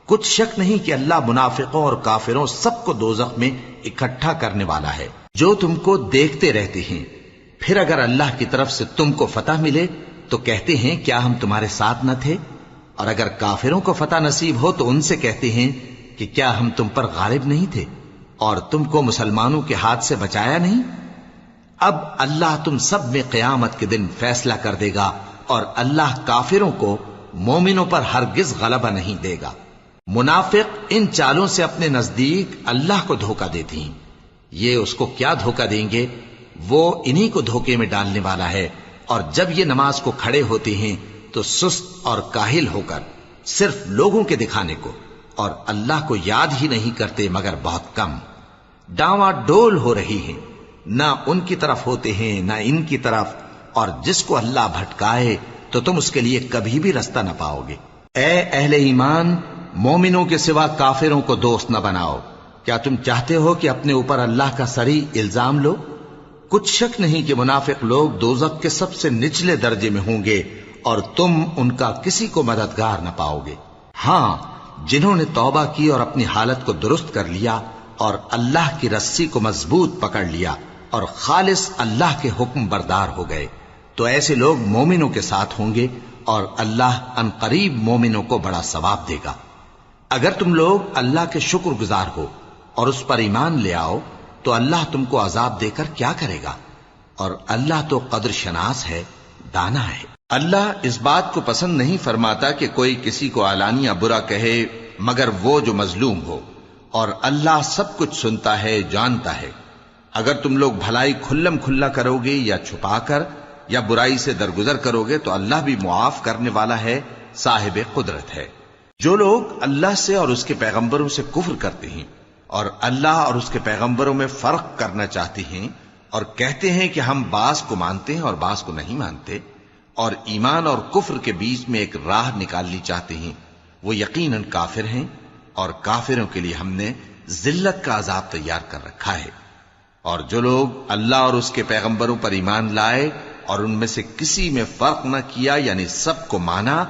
کچھ شک نہیں کہ اللہ منافقوں اور کافروں سب کو دوزخ میں اکٹھا کرنے والا ہے، جو تم کو دیکھتے رہتے ہیں۔ پھر اگر اللہ کی طرف سے تم کو فتح ملے تو کہتے ہیں کیا ہم تمہارے ساتھ نہ تھے؟ اور اگر کافروں کو فتح نصیب ہو تو ان سے کہتے ہیں کہ کیا ہم تم پر غالب نہیں تھے اور تم کو مسلمانوں کے ہاتھ سے بچایا نہیں؟ اب اللہ تم سب میں قیامت کے دن فیصلہ کر دے گا، اور اللہ کافروں کو مومنوں پر ہرگز غلبہ نہیں دے گا۔ منافق ان چالوں سے اپنے نزدیک اللہ کو دھوکہ دیتی ہیں۔ یہ اس کو کیا دھوکہ دیں گے؟ وہ انہی کو دھوکے میں ڈالنے والا ہے۔ اور جب یہ نماز کو کھڑے ہوتے ہیں تو سست اور کاہل ہو کر، صرف لوگوں کے دکھانے کو، اور اللہ کو یاد ہی نہیں کرتے مگر بہت کم۔ ڈاواں ڈول ہو رہی ہیں، نہ ان کی طرف ہوتے ہیں نہ ان کی طرف، اور جس کو اللہ بھٹکائے تو تم اس کے لیے کبھی بھی رستہ نہ پاؤ گے۔ اے اہل ایمان، مومنوں کے سوا کافروں کو دوست نہ بناؤ۔ کیا تم چاہتے ہو کہ اپنے اوپر اللہ کا صریح الزام لو؟ کچھ شک نہیں کہ منافق لوگ دوزخ کے سب سے نچلے درجے میں ہوں گے، اور تم ان کا کسی کو مددگار نہ پاؤ گے۔ ہاں، جنہوں نے توبہ کی اور اپنی حالت کو درست کر لیا اور اللہ کی رسی کو مضبوط پکڑ لیا اور خالص اللہ کے حکم بردار ہو گئے، تو ایسے لوگ مومنوں کے ساتھ ہوں گے، اور اللہ ان قریب مومنوں کو بڑا ثواب دے گا۔ اگر تم لوگ اللہ کے شکر گزار ہو اور اس پر ایمان لے آؤ تو اللہ تم کو عذاب دے کر کیا کرے گا؟ اور اللہ تو قدر شناس ہے، دانا ہے۔ اللہ اس بات کو پسند نہیں فرماتا کہ کوئی کسی کو علانیہ برا کہے مگر وہ جو مظلوم ہو، اور اللہ سب کچھ سنتا ہے، جانتا ہے۔ اگر تم لوگ بھلائی کھلم کھلا کرو گے یا چھپا کر یا برائی سے درگزر کرو گے تو اللہ بھی معاف کرنے والا ہے، صاحب قدرت ہے۔ جو لوگ اللہ سے اور اس کے پیغمبروں سے کفر کرتے ہیں اور اللہ اور اس کے پیغمبروں میں فرق کرنا چاہتے ہیں اور کہتے ہیں کہ ہم بعض کو مانتے ہیں اور بعض کو نہیں مانتے، اور ایمان اور کفر کے بیچ میں ایک راہ نکالنی چاہتے ہیں، وہ یقیناً کافر ہیں، اور کافروں کے لیے ہم نے ذلت کا عذاب تیار کر رکھا ہے۔ اور جو لوگ اللہ اور اس کے پیغمبروں پر ایمان لائے اور ان میں سے کسی میں فرق نہ کیا یعنی سب کو مانا،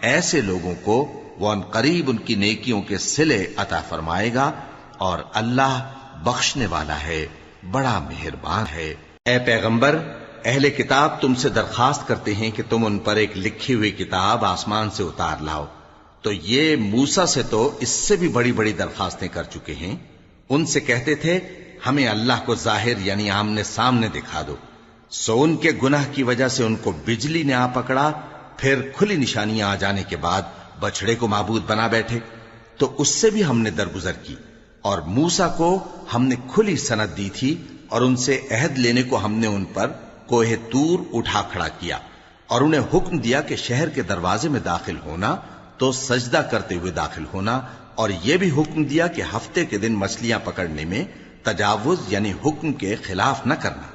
ایسے لوگوں کو وہ ان قریب ان کی نیکیوں کے صلے عطا فرمائے گا، اور اللہ بخشنے والا ہے، بڑا مہربان ہے۔ اے پیغمبر، اہل کتاب تم سے درخواست کرتے ہیں کہ تم ان پر ایک لکھی ہوئی کتاب آسمان سے اتار لاؤ، تو یہ موسیٰ سے تو اس سے بھی بڑی بڑی درخواستیں کر چکے ہیں۔ ان سے کہتے تھے ہمیں اللہ کو ظاہر یعنی آمنے سامنے دکھا دو، سو ان کے گناہ کی وجہ سے ان کو بجلی نے آ پکڑا، پھر کھلی نشانیاں آ جانے کے بعد بچڑے کو معبود بنا بیٹھے، تو اس سے بھی ہم نے درگزر کی۔ اور موسیٰ کو ہم نے کھلی سند دی تھی، اور ان سے عہد لینے کو ہم نے ان پر کوہ طور اٹھا کھڑا کیا، اور انہیں حکم دیا کہ شہر کے دروازے میں داخل ہونا تو سجدہ کرتے ہوئے داخل ہونا، اور یہ بھی حکم دیا کہ ہفتے کے دن مچھلیاں پکڑنے میں تجاوز یعنی حکم کے خلاف نہ کرنا۔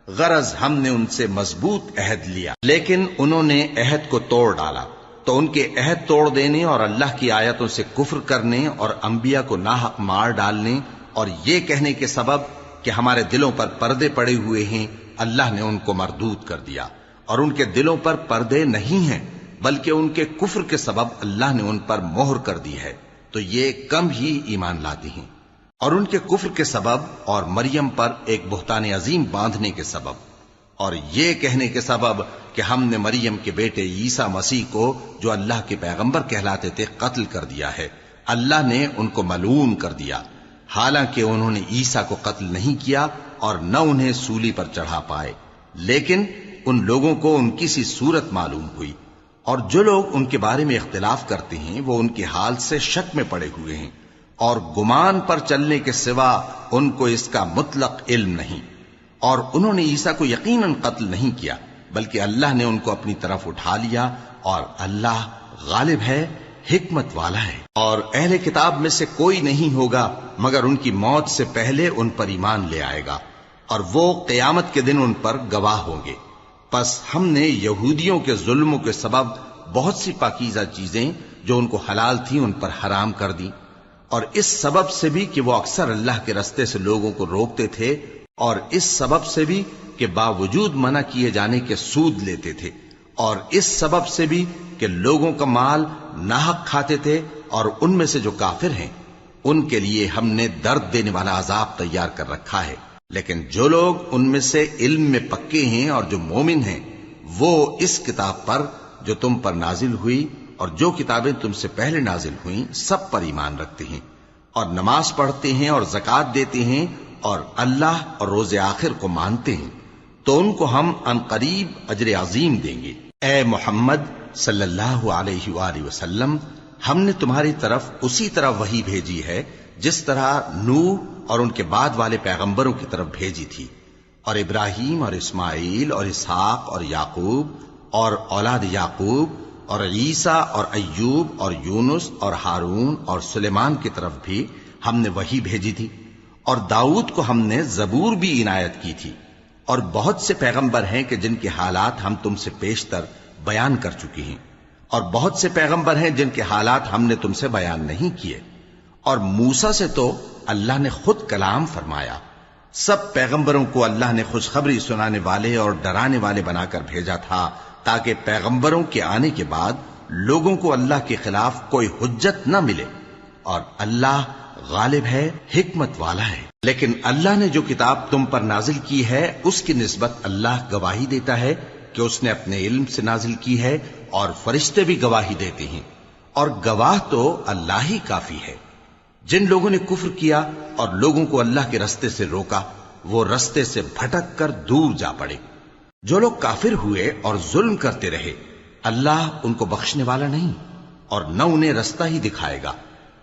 غرض ہم نے ان سے مضبوط عہد لیا، لیکن انہوں نے عہد کو توڑ ڈالا، تو ان کے عہد توڑ دینے اور اللہ کی آیتوں سے کفر کرنے اور انبیاء کو ناحق مار ڈالنے اور یہ کہنے کے سبب کہ ہمارے دلوں پر پردے پڑے ہوئے ہیں، اللہ نے ان کو مردود کر دیا، اور ان کے دلوں پر پردے نہیں ہیں بلکہ ان کے کفر کے سبب اللہ نے ان پر مہر کر دی ہے، تو یہ کم ہی ایمان لاتے ہیں۔ اور ان کے کفر کے سبب اور مریم پر ایک بہتان عظیم باندھنے کے سبب اور یہ کہنے کے سبب کہ ہم نے مریم کے بیٹے عیسیٰ مسیح کو جو اللہ کے پیغمبر کہلاتے تھے قتل کر دیا ہے، اللہ نے ان کو ملعون کر دیا، حالانکہ انہوں نے عیسیٰ کو قتل نہیں کیا اور نہ انہیں سولی پر چڑھا پائے، لیکن ان لوگوں کو ان کی سی صورت معلوم ہوئی، اور جو لوگ ان کے بارے میں اختلاف کرتے ہیں وہ ان کے حال سے شک میں پڑے ہوئے ہیں، اور گمان پر چلنے کے سوا ان کو اس کا مطلق علم نہیں، اور انہوں نے عیسیٰ کو یقیناً قتل نہیں کیا بلکہ اللہ نے ان کو اپنی طرف اٹھا لیا، اور اللہ غالب ہے، حکمت والا ہے۔ اور اہل کتاب میں سے کوئی نہیں ہوگا مگر ان کی موت سے پہلے ان پر ایمان لے آئے گا، اور وہ قیامت کے دن ان پر گواہ ہوں گے۔ پس ہم نے یہودیوں کے ظلموں کے سبب بہت سی پاکیزہ چیزیں جو ان کو حلال تھیں ان پر حرام کر دیں، اور اس سبب سے بھی کہ وہ اکثر اللہ کے رستے سے لوگوں کو روکتے تھے، اور اس سبب سے بھی کہ باوجود منع کیے جانے کے سود لیتے تھے، اور اس سبب سے بھی کہ لوگوں کا مال ناحق کھاتے تھے، اور ان میں سے جو کافر ہیں ان کے لیے ہم نے درد دینے والا عذاب تیار کر رکھا ہے۔ لیکن جو لوگ ان میں سے علم میں پکے ہیں اور جو مومن ہیں وہ اس کتاب پر جو تم پر نازل ہوئی اور جو کتابیں تم سے پہلے نازل ہوئیں سب پر ایمان رکھتے ہیں، اور نماز پڑھتے ہیں اور زکوٰۃ دیتے ہیں، اور اللہ اور روز آخر کو مانتے ہیں، تو ان کو ہم عنقریب اجر عظیم دیں گے۔ اے محمد صلی اللہ علیہ وآلہ وسلم، ہم نے تمہاری طرف اسی طرح وحی بھیجی ہے جس طرح نوح اور ان کے بعد والے پیغمبروں کی طرف بھیجی تھی، اور ابراہیم اور اسماعیل اور اسحاق اور یعقوب اور اولاد یعقوب اور عیسیٰ اور ایوب اور یونس اور ہارون اور سلیمان کی طرف بھی ہم نے وحی بھیجی تھی، اور داؤد کو ہم نے زبور بھی عنایت کی تھی، اور بہت سے پیغمبر ہیں کہ جن کے حالات ہم تم سے پیشتر بیان کر چکے ہیں، اور بہت سے پیغمبر ہیں جن کے حالات ہم نے تم سے بیان نہیں کیے، اور موسیٰ سے تو اللہ نے خود کلام فرمایا۔ سب پیغمبروں کو اللہ نے خوشخبری سنانے والے اور ڈرانے والے بنا کر بھیجا تھا تاکہ پیغمبروں کے آنے کے بعد لوگوں کو اللہ کے خلاف کوئی حجت نہ ملے، اور اللہ غالب ہے، حکمت والا ہے۔ لیکن اللہ نے جو کتاب تم پر نازل کی ہے اس کی نسبت اللہ گواہی دیتا ہے کہ اس نے اپنے علم سے نازل کی ہے، اور فرشتے بھی گواہی دیتے ہیں، اور گواہ تو اللہ ہی کافی ہے۔ جن لوگوں نے کفر کیا اور لوگوں کو اللہ کے رستے سے روکا وہ رستے سے بھٹک کر دور جا پڑے۔ جو لوگ کافر ہوئے اور ظلم کرتے رہے اللہ ان کو بخشنے والا نہیں، اور نہ انہیں رستہ ہی دکھائے گا،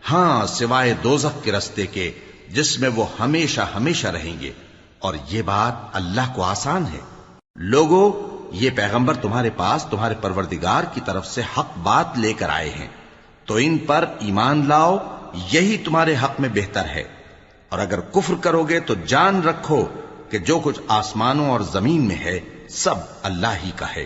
ہاں سوائے دوزخ کے رستے کے جس میں وہ ہمیشہ ہمیشہ رہیں گے، اور یہ بات اللہ کو آسان ہے۔ لوگو، یہ پیغمبر تمہارے پاس تمہارے پروردگار کی طرف سے حق بات لے کر آئے ہیں، تو ان پر ایمان لاؤ، یہی تمہارے حق میں بہتر ہے، اور اگر کفر کرو گے تو جان رکھو کہ جو کچھ آسمانوں اور زمین میں ہے سب اللہ ہی کا ہے،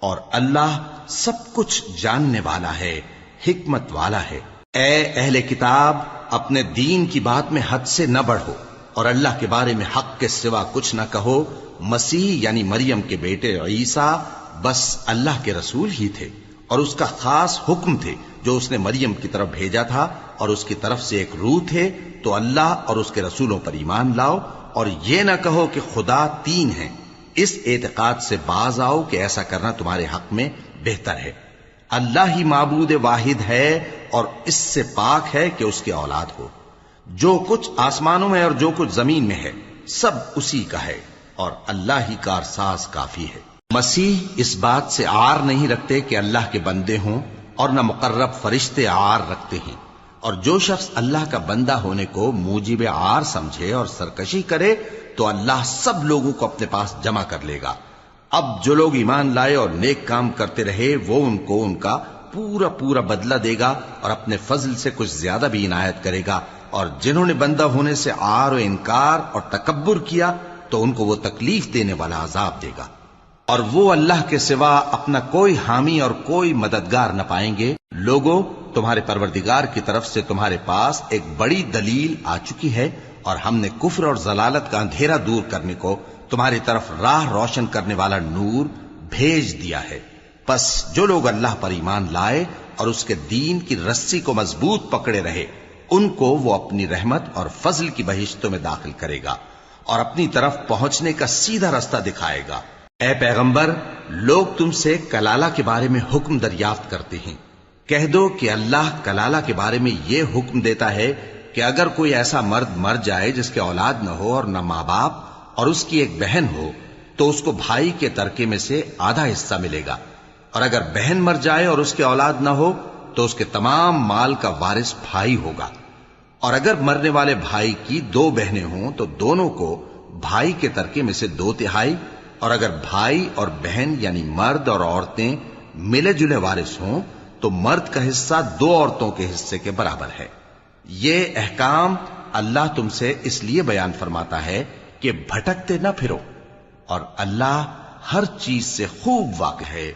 اور اللہ سب کچھ جاننے والا ہے، حکمت والا ہے۔ اے اہل کتاب، اپنے دین کی بات میں حد سے نہ بڑھو، اور اللہ کے بارے میں حق کے سوا کچھ نہ کہو۔ مسیح یعنی مریم کے بیٹے عیسیٰ بس اللہ کے رسول ہی تھے، اور اس کا خاص حکم تھے جو اس نے مریم کی طرف بھیجا تھا، اور اس کی طرف سے ایک روح تھے، تو اللہ اور اس کے رسولوں پر ایمان لاؤ، اور یہ نہ کہو کہ خدا تین ہیں، اس اعتقاد سے باز آؤ کہ ایسا کرنا تمہارے حق میں بہتر ہے۔ اللہ ہی معبود واحد ہے اور اس سے پاک ہے کہ اس کی اولاد ہو۔ جو کچھ آسمانوں میں اور جو کچھ زمین میں ہے سب اسی کا ہے، اور اللہ ہی کارساز کافی ہے۔ مسیح اس بات سے عار نہیں رکھتے کہ اللہ کے بندے ہوں، اور نہ مقرب فرشتے عار رکھتے ہیں، اور جو شخص اللہ کا بندہ ہونے کو موجب عار سمجھے اور سرکشی کرے تو اللہ سب لوگوں کو اپنے پاس جمع کر لے گا۔ اب جو لوگ ایمان لائے اور نیک کام کرتے رہے وہ ان کو ان کا پورا پورا بدلہ دے گا، اور اپنے فضل سے کچھ زیادہ بھی عنایت کرے گا، اور جنہوں نے بندہ ہونے سے عار و انکار اور تکبر کیا تو ان کو وہ تکلیف دینے والا عذاب دے گا، اور وہ اللہ کے سوا اپنا کوئی حامی اور کوئی مددگار نہ پائیں گے۔ لوگوں، تمہارے پروردگار کی طرف سے تمہارے پاس ایک بڑی دلیل آ چکی ہے، اور ہم نے کفر اور ضلالت کا اندھیرا دور کرنے کو تمہاری طرف راہ روشن کرنے والا نور بھیج دیا ہے۔ پس جو لوگ اللہ پر ایمان لائے اور اس کے دین کی رسی کو مضبوط پکڑے رہے ان کو وہ اپنی رحمت اور فضل کی بہشتوں میں داخل کرے گا، اور اپنی طرف پہنچنے کا سیدھا راستہ دکھائے گا۔ اے پیغمبر، لوگ تم سے کلالہ کے بارے میں حکم دریافت کرتے ہیں کہہ دو کہ اللہ کلالہ کے بارے میں یہ حکم دیتا ہے کہ اگر کوئی ایسا مرد مر جائے جس کے اولاد نہ ہو اور نہ ماں باپ اور اس کی ایک بہن ہو تو اس کو بھائی کے ترکے میں سے آدھا حصہ ملے گا، اور اگر بہن مر جائے اور اس کے اولاد نہ ہو تو اس کے تمام مال کا وارث بھائی ہوگا، اور اگر مرنے والے بھائی کی 2 بہنیں ہوں تو دونوں کو بھائی کے ترکے میں سے 2/3، اور اگر بھائی اور بہن یعنی مرد اور عورتیں ملے جلے وارث ہوں تو مرد کا حصہ 2 عورتوں کے حصے کے برابر ہے۔ یہ احکام اللہ تم سے اس لیے بیان فرماتا ہے کہ بھٹکتے نہ پھرو، اور اللہ ہر چیز سے خوب واقف ہے۔